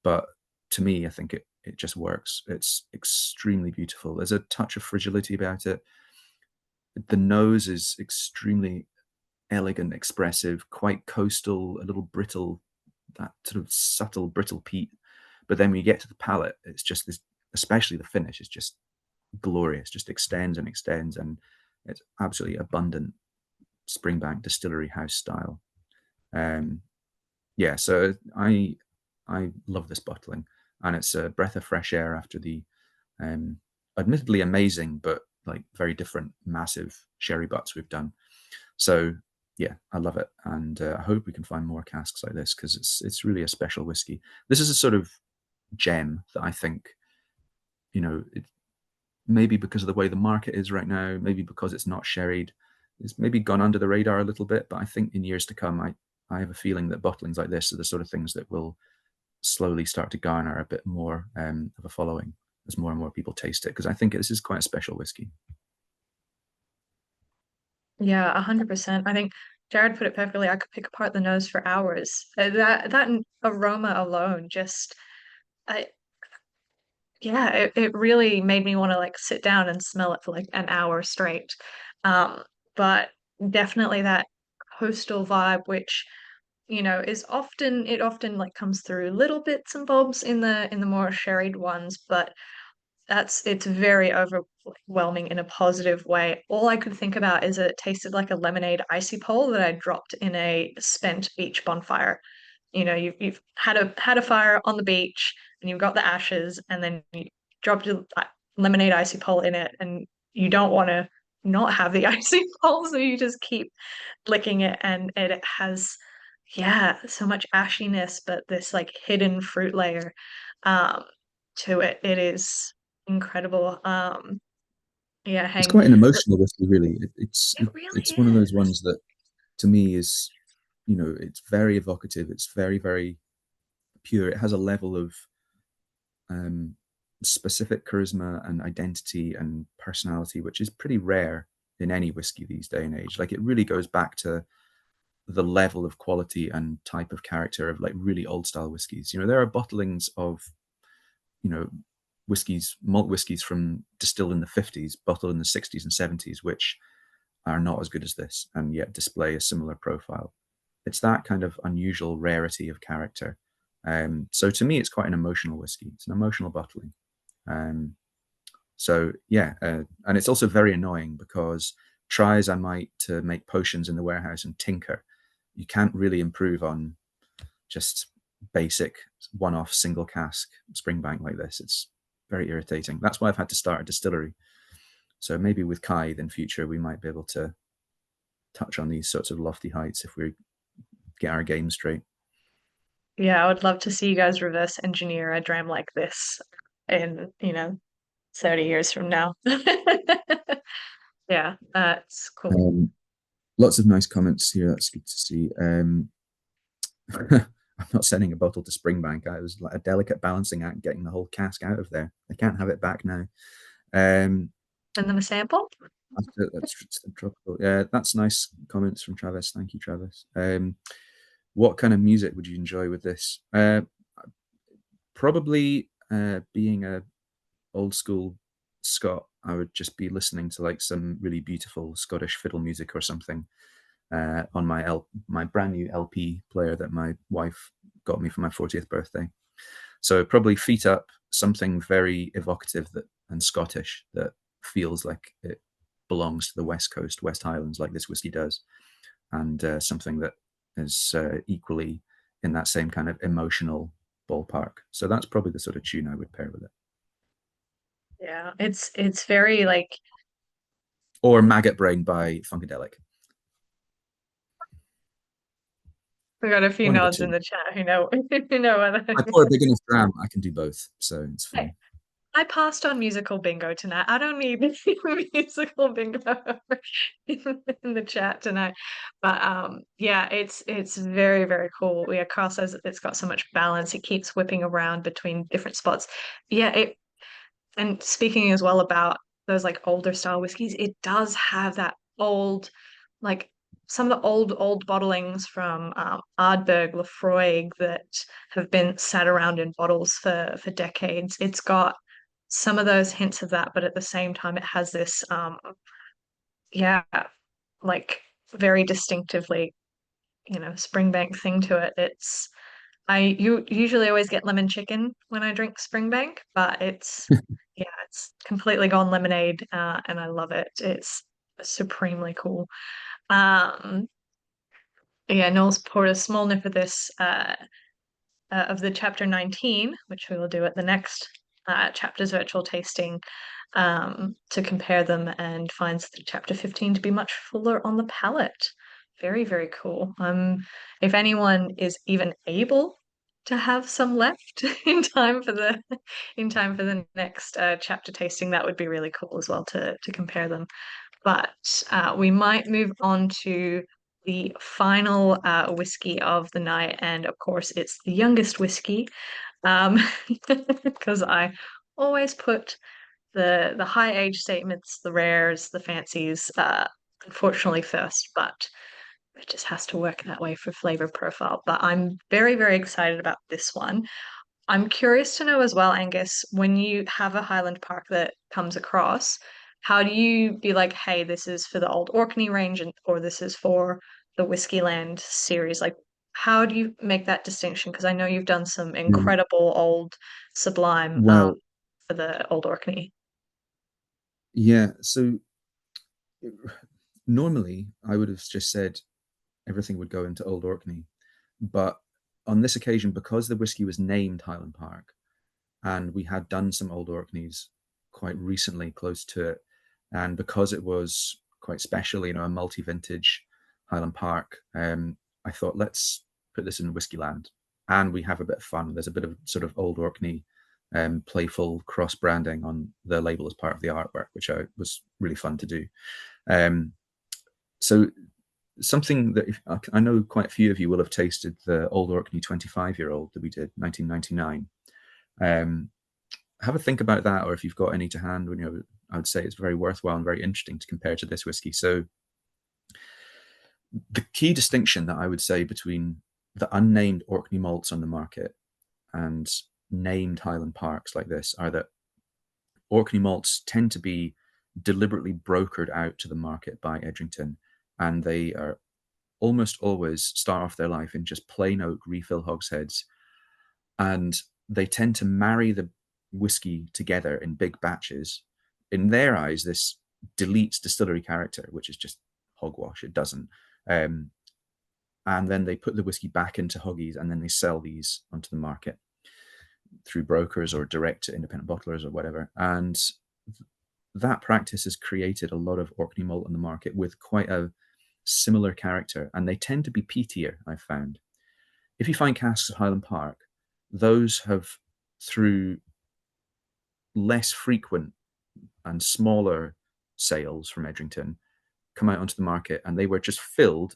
but to me, I think it just works. It's extremely beautiful. There's a touch of fragility about it. The nose is extremely elegant, expressive, quite coastal, a little brittle, that sort of subtle brittle peat. But then when you get to the palate, it's just this, especially the finish, is just glorious, just extends and extends, and it's absolutely abundant Springbank distillery house style. Yeah, so I love this bottling, and it's a breath of fresh air after the admittedly amazing but like very different massive sherry butts we've done. So yeah, I love it, and I hope we can find more casks like this, because it's really a special whiskey. This is a sort of gem that I think, maybe because of the way the market is right now, maybe because it's not sherried, is maybe gone under the radar a little bit, but I think in years to come, I have a feeling that bottlings like this are the sort of things that will slowly start to garner a bit more of a following as more and more people taste it, because I think this is quite a special whiskey. Yeah, 100%. I think Jared put it perfectly. I could pick apart the nose for hours. That aroma alone just, I yeah, it really made me want to like sit down and smell it for like an hour straight. But definitely that coastal vibe, which is often like comes through little bits and bobs in the more sherried ones, but it's very overwhelming in a positive way. All I could think about is it tasted like a lemonade icy pole that I dropped in a spent beach bonfire. You've had a fire on the beach and you've got the ashes, and then you dropped a lemonade icy pole in it, and you don't want to not have the icy pole, so you just keep licking it, and it has, yeah, so much ashiness, but this like hidden fruit layer um to it. It is incredible. Yeah, It's hang. quite an emotional whiskey, really. It really It's one of those is. ones that, to me, is, it's very evocative. It's very, very pure. It has a level of um, specific charisma and identity and personality, which is pretty rare in any whiskey these day and age. Like, it really goes back to the level of quality and type of character of like really old style whiskeys. There are bottlings of, you know, malt whiskeys from distilled in the 50s, bottled in the 60s and 70s, which are not as good as this and yet display a similar profile. It's that kind of unusual rarity of character. So to me, it's quite an emotional whiskey. It's an emotional bottling. So yeah, and it's also very annoying because try as I might to make potions in the warehouse and tinker, you can't really improve on just basic one-off single cask Springbank like this. It's very irritating. That's why I've had to start a distillery. So maybe with Kai in future, we might be able to touch on these sorts of lofty heights if we get our game straight. Yeah, I would love to see you guys reverse engineer a dram like this in 30 years from now. Yeah, that's cool. Lots of nice comments here. That's good to see. I'm not sending a bottle to Springbank. I was like a delicate balancing act getting the whole cask out of there. I can't have it back now. Send them a sample. That's tropical. Yeah, that's nice comments from Travis. Thank you, Travis. What kind of music would you enjoy with this? Probably being a old school Scot, I would just be listening to like some really beautiful Scottish fiddle music or something on my brand new LP player that my wife got me for my 40th birthday. So probably feet up, something very evocative and Scottish that feels like it belongs to the West Coast, West Highlands, like this whiskey does, and something that is equally in that same kind of emotional ballpark. So that's probably the sort of tune I would pair with it. Yeah, it's very like, Or Maggot Brain by Funkadelic. we got a few One of the nods in two. the chat who know who know whether. I pour a big enough dram, I can do both, so it's fine. Hey, I passed on musical bingo tonight. I don't need musical bingo in the chat tonight. But yeah, it's very, very cool. Yeah, Carl says it's got so much balance. It keeps whipping around between different spots. Yeah, and speaking as well about those like older style whiskeys, it does have that old, like some of the old bottlings from Ardbeg, Lafroig that have been sat around in bottles for decades. It's got some of those hints of that, but at the same time, it has this yeah, like very distinctively, Springbank thing to it. You usually always get lemon chicken when I drink Springbank, but it's completely gone lemonade, and I love it. It's supremely cool. Um, yeah, Noel's poured a small nip of this of the chapter 19, which we will do at the next chapter's virtual tasting, to compare them, and finds the chapter 15 to be much fuller on the palate. Very, very cool. If anyone is even able to have some left in time for the next chapter tasting, that would be really cool as well to compare them. but we might move on to the final whiskey of the night, and of course, it's the youngest whiskey, because I always put the high age statements, the rares, the fancies, unfortunately first, but it just has to work that way for flavor profile. But I'm very, very excited about this one. I'm curious to know as well, Angus, when you have a Highland Park that comes across, how do you be like, hey, this is for the Old Orkney range, or this is for the Whiskyland series? Like, how do you make that distinction? Because I know you've done some Mm, incredible old Sublime Well, for the Old Orkney. yeah. So normally I would have just said everything would go into Old Orkney, but on this occasion, because the whiskey was named Highland Park, and we had done some Old Orkneys quite recently close to it, and because it was quite special, a multi-vintage Highland Park, I thought let's put this in Whiskyland, and we have a bit of fun. There's a bit of sort of Old Orkney playful cross branding on the label as part of the artwork, which was really fun to do. So something that I know quite a few of you will have tasted the Old Orkney 25-year-old that we did 1999. Have a think about that, or if you've got any to hand, I would say it's very worthwhile and very interesting to compare to this whiskey. So the key distinction that I would say between the unnamed Orkney malts on the market and named Highland Parks like this are that Orkney malts tend to be deliberately brokered out to the market by Edrington, and they are almost always start off their life in just plain oak refill hogsheads, and they tend to marry the whiskey together in big batches. In their eyes, this deletes distillery character, which is just hogwash. It doesn't. And then they put the whiskey back into hoggies, and then they sell these onto the market through brokers or direct to independent bottlers or whatever. And that practice has created a lot of Orkney malt on the market with quite a similar character, and they tend to be peatier, I've found. If you find casks of Highland Park, those have, through less frequent and smaller sales from Edrington, come out onto the market, and they were just filled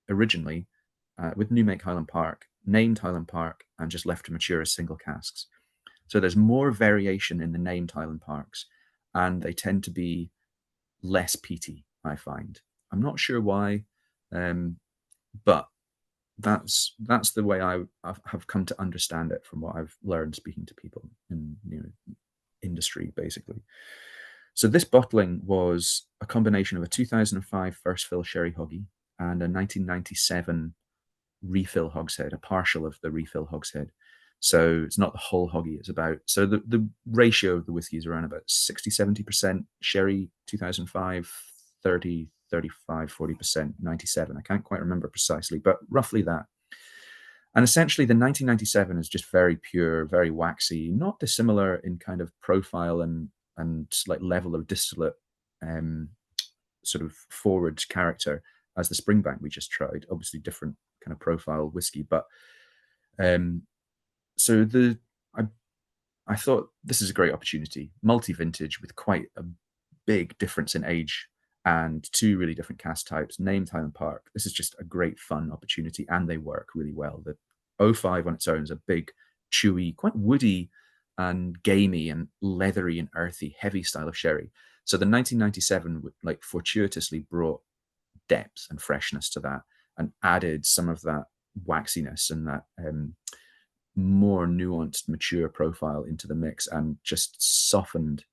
originally with new make Highland Park, named Highland Park, and just left to mature as single casks. So there's more variation in the named Highland Parks, and they tend to be less peaty, I find. I'm not sure why, but that's the way I have come to understand it from what I've learned speaking to people in industry, basically. So this bottling was a combination of a 2005 first fill sherry hoggy and a 1997 refill hogshead, a partial of the refill hogshead. So it's not the whole hoggy. It's about, so the ratio of the whiskey is around about 60-70% sherry 2005, 30, 35, 40% 97. I can't quite remember precisely, but roughly that. And essentially the 1997 is just very pure, very waxy, not dissimilar in kind of profile and like level of distillate sort of forward character as the Springbank we just tried. Obviously different kind of profile whiskey, but so I thought this is a great opportunity, multi-vintage with quite a big difference in age and two really different cask types, named Highland Park. This is just a great fun opportunity, and they work really well. The 05 on its own is a big, chewy, quite woody and gamey and leathery and earthy, heavy style of sherry. So the 1997 like fortuitously brought depth and freshness to that and added some of that waxiness and that more nuanced, mature profile into the mix, and just softened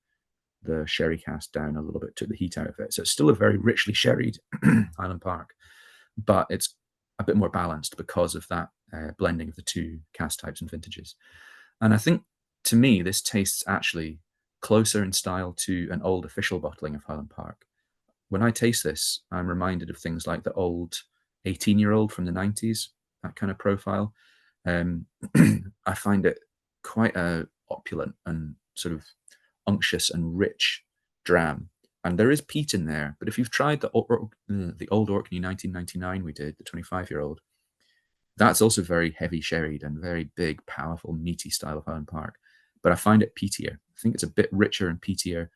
the sherry cask down a little bit, took the heat out of it. So it's still a very richly sherried Highland Park, but it's a bit more balanced because of that blending of the two cask types and vintages. And I think, to me, this tastes actually closer in style to an old official bottling of Highland Park. When I taste this, I'm reminded of things like the old 18-year-old from the 90s, that kind of profile. I find it quite a opulent and sort of unctuous and rich dram. And there is peat in there, but if you've tried the Old Orkney 1999 we did, the 25-year-old, that's also very heavy sherried and very big, powerful, meaty style of Highland Park. But I find it peatier. I think it's a bit richer and peatier.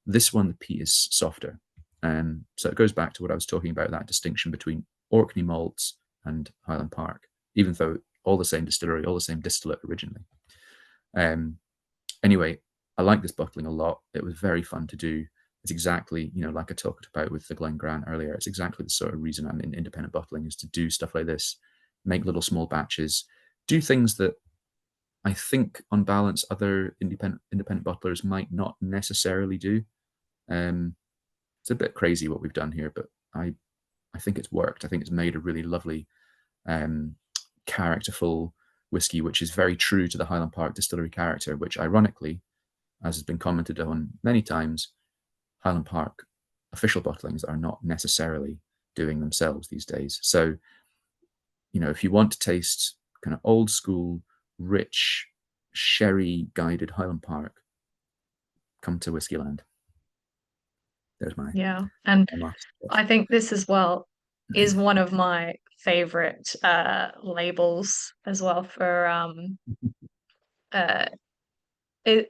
This one, the peat is softer. So it goes back to what I was talking about, that distinction between Orkney malts and Highland Park, even though all the same distillery, all the same distillate originally. Anyway, I like this bottling a lot. It was very fun to do. It's exactly, like I talked about with the Glen Grant earlier, it's exactly the sort of reason I'm in independent bottling, is to do stuff like this, make little small batches, do things that I think on balance other independent bottlers might not necessarily do. It's a bit crazy what we've done here, but I think it's worked. I think it's made a really lovely, characterful whiskey, which is very true to the Highland Park distillery character, which ironically, as has been commented on many times, Highland Park official bottlings are not necessarily doing themselves these days. So, if you want to taste kind of old school, rich, sherry guided Highland Park, come to Whiskyland. There's my and I think this as well is one of my favorite labels as well for it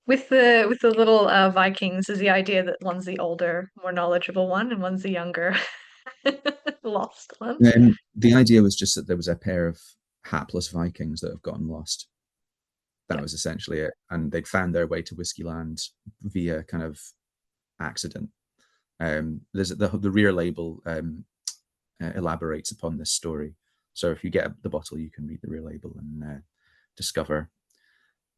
with the little Vikings is the idea that one's the older, more knowledgeable one, and one's the younger, lost one. The idea was just that there was a pair of hapless Vikings that have gotten lost. That was essentially it, and they'd found their way to Whiskyland via kind of accident. There's the rear label elaborates upon this story. So if you get the bottle, you can read the rear label and discover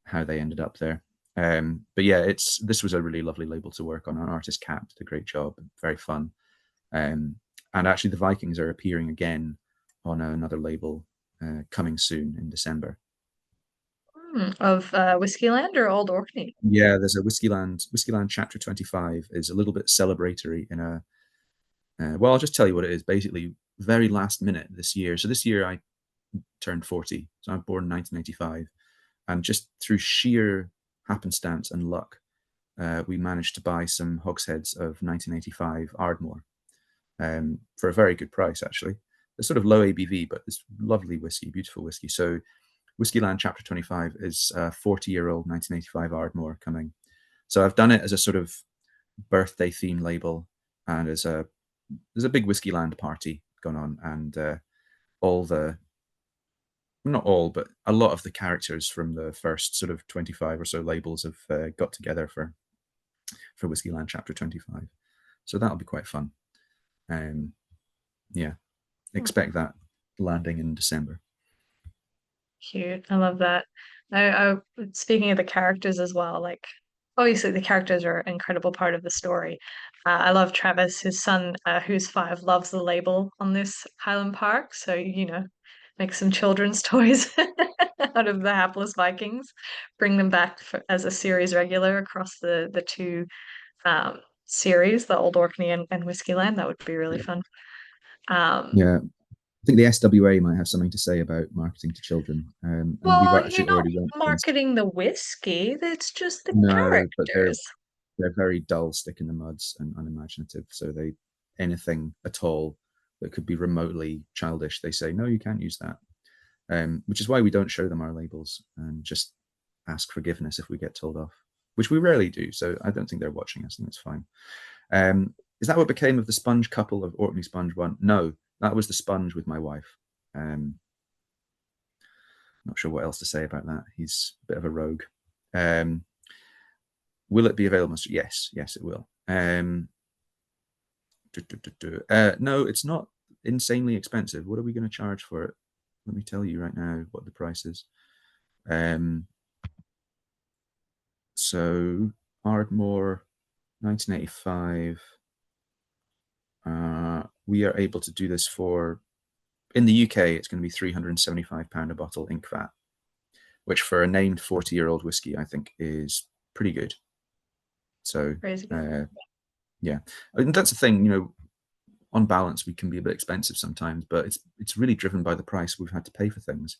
how they ended up there. But yeah, this was a really lovely label to work on. Our artist Cap did a great job, very fun. And actually, the Vikings are appearing again on another label coming soon in December. Of Whiskyland or Old Orkney? Yeah, there's a Whiskyland Chapter 25 is a little bit celebratory in a. Well, I'll just tell you what it is. Basically, very last minute this year. So this year I turned 40. So I'm born in 1985, and just through sheer happenstance and luck, we managed to buy some hogsheads of 1985 Ardmore for a very good price, actually. It's sort of low ABV, but it's lovely whiskey, beautiful whiskey. So Whiskyland Chapter 25 is a 40-year-old 1985 Ardmore coming. So I've done it as a sort of birthday theme label, and there's a big Whiskyland party going on, and not all, but a lot of the characters from the first sort of 25 or so labels have got together for Whiskyland Chapter 25. So that'll be quite fun. Yeah, expect that landing in December. Cute. I love that. Speaking of the characters as well, like obviously the characters are an incredible part of the story. I love Travis, his son, who's 5, loves the label on this Highland Park. So, make some children's toys out of the hapless Vikings, bring them back as a series regular across the two series, the Old Orkney and Whiskyland. That would be really fun. Yeah. I think the SWA might have something to say about marketing to children. And well, we've actually you're not already marketing the whiskey, that's just the No, but characters. they're very dull, stick in the muds, and unimaginative. So anything at all that could be remotely childish, they say no, you can't use that. Which is why we don't show them our labels and just ask forgiveness if we get told off, which we rarely do. So I don't think they're watching us, and it's fine. Is that what became of the sponge couple of Orkney Sponge 1? No, that was the sponge with my wife. Not sure what else to say about that. He's a bit of a rogue. Will it be available? Yes, it will. No, it's not insanely expensive. What are we going to charge for it? Let me tell you right now what the price is. So Ardmore, 1985. We are able to do this for, in the UK, it's going to be £375 a bottle ink vat, which for a named 40-year-old whiskey, I think is pretty good. So, yeah, I mean, that's the thing, on balance, we can be a bit expensive sometimes, but it's really driven by the price we've had to pay for things.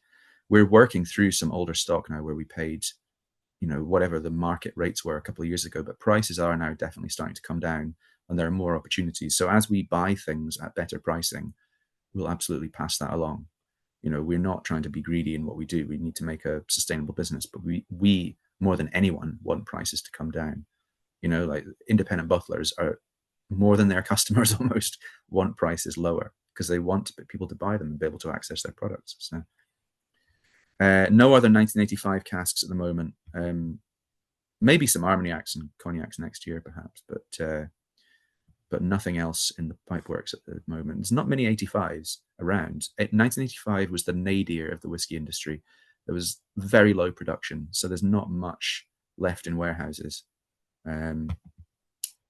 We're working through some older stock now where we paid, whatever the market rates were a couple of years ago, but prices are now definitely starting to come down and there are more opportunities. So as we buy things at better pricing, we'll absolutely pass that along. We're not trying to be greedy in what we do. We need to make a sustainable business, but we more than anyone want prices to come down. Like independent bottlers are more than their customers almost want prices lower because they want people to buy them and be able to access their products. So no other 1985 casks at the moment. Maybe some Armagnacs and Cognacs next year, perhaps, but nothing else in the pipeworks at the moment. There's not many 85s around. 1985 was the nadir of the whiskey industry. There was very low production, so there's not much left in warehouses.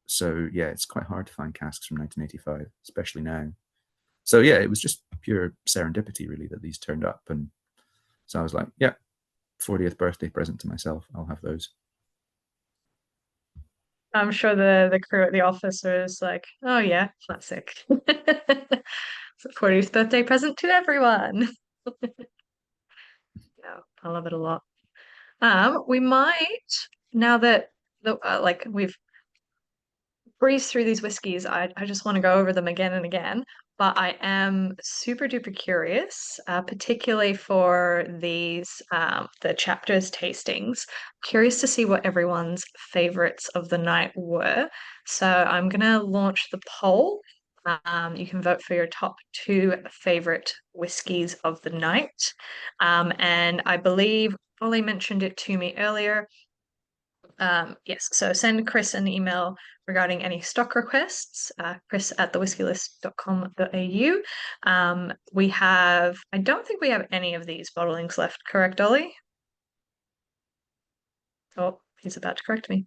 So yeah, it's quite hard to find casks from 1985, especially now. So yeah, it was just pure serendipity, really, that these turned up. And so I was like, yeah, 40th birthday present to myself. I'll have those. I'm sure the crew at the office was like, oh yeah, classic. 40th birthday present to everyone. Yeah, I love it a lot. We might, now that we've breeze through these whiskeys. I just want to go over them again and again. But I am super duper curious, particularly for these the chapters tastings. Curious to see what everyone's favorites of the night were. So I'm gonna launch the poll. You can vote for your top 2 favorite whiskeys of the night. And I believe Ollie mentioned it to me earlier. Yes, so send Chris an email regarding any stock requests, chris@thewhiskylist.com.au. I don't think we have any of these bottlings left, correct, Ollie? Oh, he's about to correct me.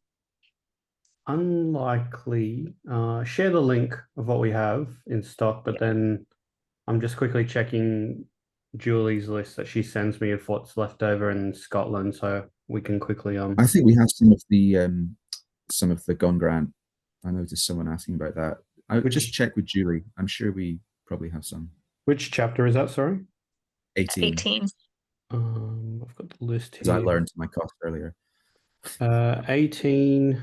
Unlikely. Share the link of what we have in stock, but then I'm just quickly checking Julie's list that she sends me of what's left over in Scotland, so we can quickly I think we have some of the Gone Grant. I noticed someone asking about that. I would just check with Julie. I'm sure we probably have some. Which chapter is that, sorry? 18. 18. I've got the list As I here. learned to my cost earlier. 18.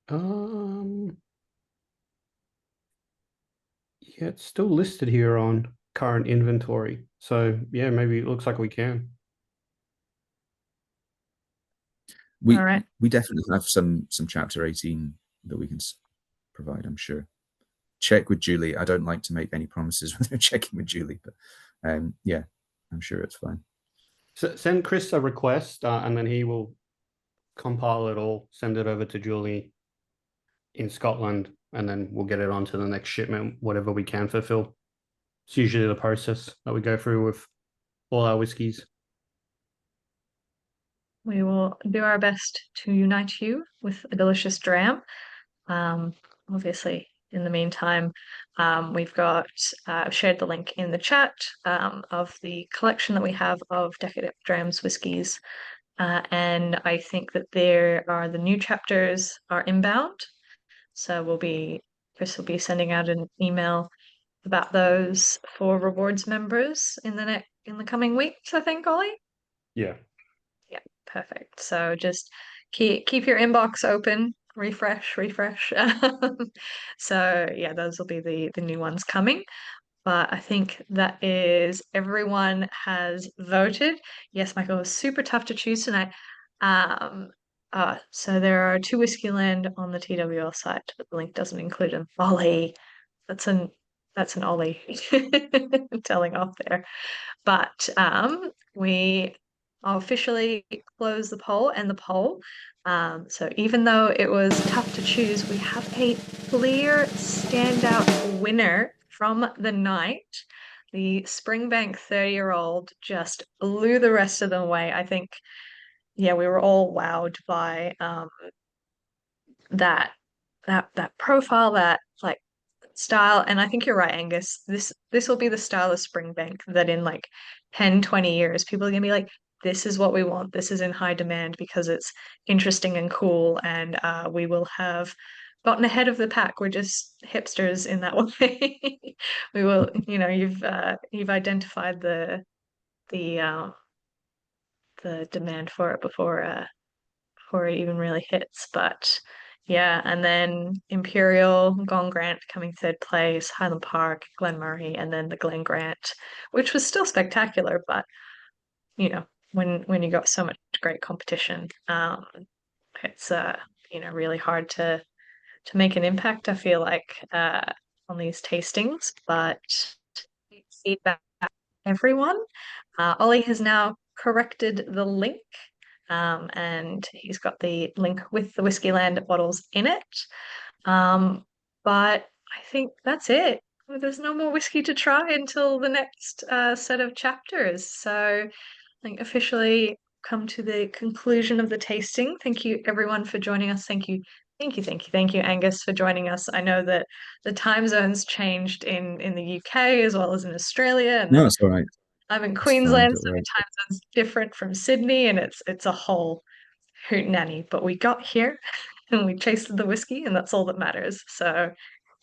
Yeah, it's still listed here on current inventory. So yeah, maybe it looks like we can. We All right. we definitely have some chapter 18 that we can provide, I'm sure. Check with Julie. I don't like to make any promises when they're checking with Julie, but yeah, I'm sure it's fine. So send Chris a request, and then he will compile it all, send it over to Julie in Scotland, and then we'll get it on to the next shipment, whatever we can fulfill. It's usually the process that we go through with all our whiskies. We will do our best to unite you with a delicious dram. Obviously, in the meantime, we've got shared the link in the chat of the collection that we have of Decadent Drams whiskies. And I think that there are the new chapters are inbound. So Chris will be sending out an email about those for rewards members in the coming weeks, I think, Ollie. Yeah. Yeah, perfect. So just keep your inbox open, refresh. So yeah, those will be the new ones coming. But I think that is everyone has voted. Yes, Michael, it was super tough to choose tonight. So there are 2 Whiskyland on the TWL site, but the link doesn't include them. Ollie, that's an Ollie telling off there. But we officially close the poll and the poll. So even though it was tough to choose, we have a clear standout winner from the night. The Springbank 30-year-old just blew the rest of them away. I think, yeah, we were all wowed by that profile, that like style. And I think you're right, Angus. This will be the style of Springbank that in like 10, 20 years, people are gonna be like, this is what we want. This is in high demand because it's interesting and cool, and we will have gotten ahead of the pack. We're just hipsters in that way. We will, you've identified the the demand for it before it even really hits. But yeah, and then Imperial, Gone Grant coming third place, Highland Park, Glen Moray, and then the Glen Grant, which was still spectacular, but when you got so much great competition, it's really hard to make an impact, I feel like, on these tastings, but feedback everyone. Ollie has now corrected the link, and he's got the link with the Whiskyland bottles in it. But I think that's it. There's no more whiskey to try until the next set of chapters. So I think officially come to the conclusion of the tasting. Thank you everyone for joining us. Thank you, Angus, for joining us. I know that the time zones changed in the UK as well as in Australia, and No, it's all right. I'm in It's fine, Queensland, don't so the worry. time zone's different from Sydney, and it's a whole hoot nanny. But we got here and we tasted the whiskey, and that's all that matters. So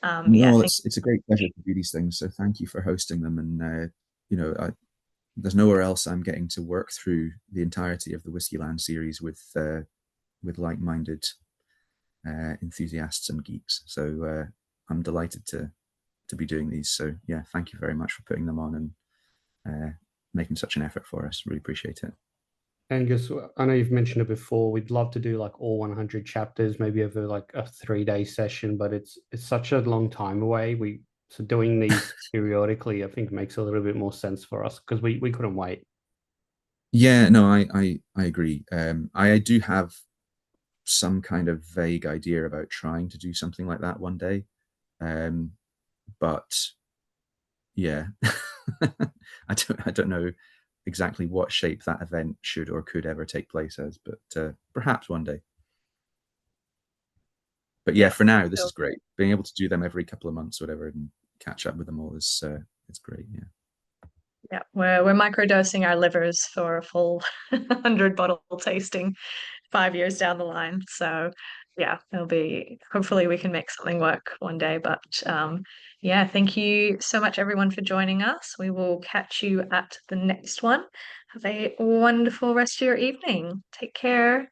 yeah, No, it's a great pleasure to do these things. So thank you for hosting them. And there's nowhere else I'm getting to work through the entirety of the Whiskyland series with like-minded enthusiasts and geeks. So I'm delighted to be doing these. So yeah, thank you very much for putting them on and making such an effort for us. Really appreciate it. Angus, I know you've mentioned it before. We'd love to do like all 100 chapters, maybe over like a 3-day session, but it's such a long time away. So doing these periodically, I think makes a little bit more sense for us because we couldn't wait. Yeah, no, I agree. I do have some kind of vague idea about trying to do something like that one day. But yeah, I don't know exactly what shape that event should or could ever take place as, but perhaps one day. But yeah, for now, this is great. Being able to do them every couple of months, or whatever, and catch up with them all is it's great. Yeah. Yeah, we're microdosing our livers for a full 100-bottle tasting 5 years down the line. So yeah, it'll be, hopefully we can make something work one day. But yeah, thank you so much everyone for joining us. We will catch you at the next one. Have a wonderful rest of your evening. Take care.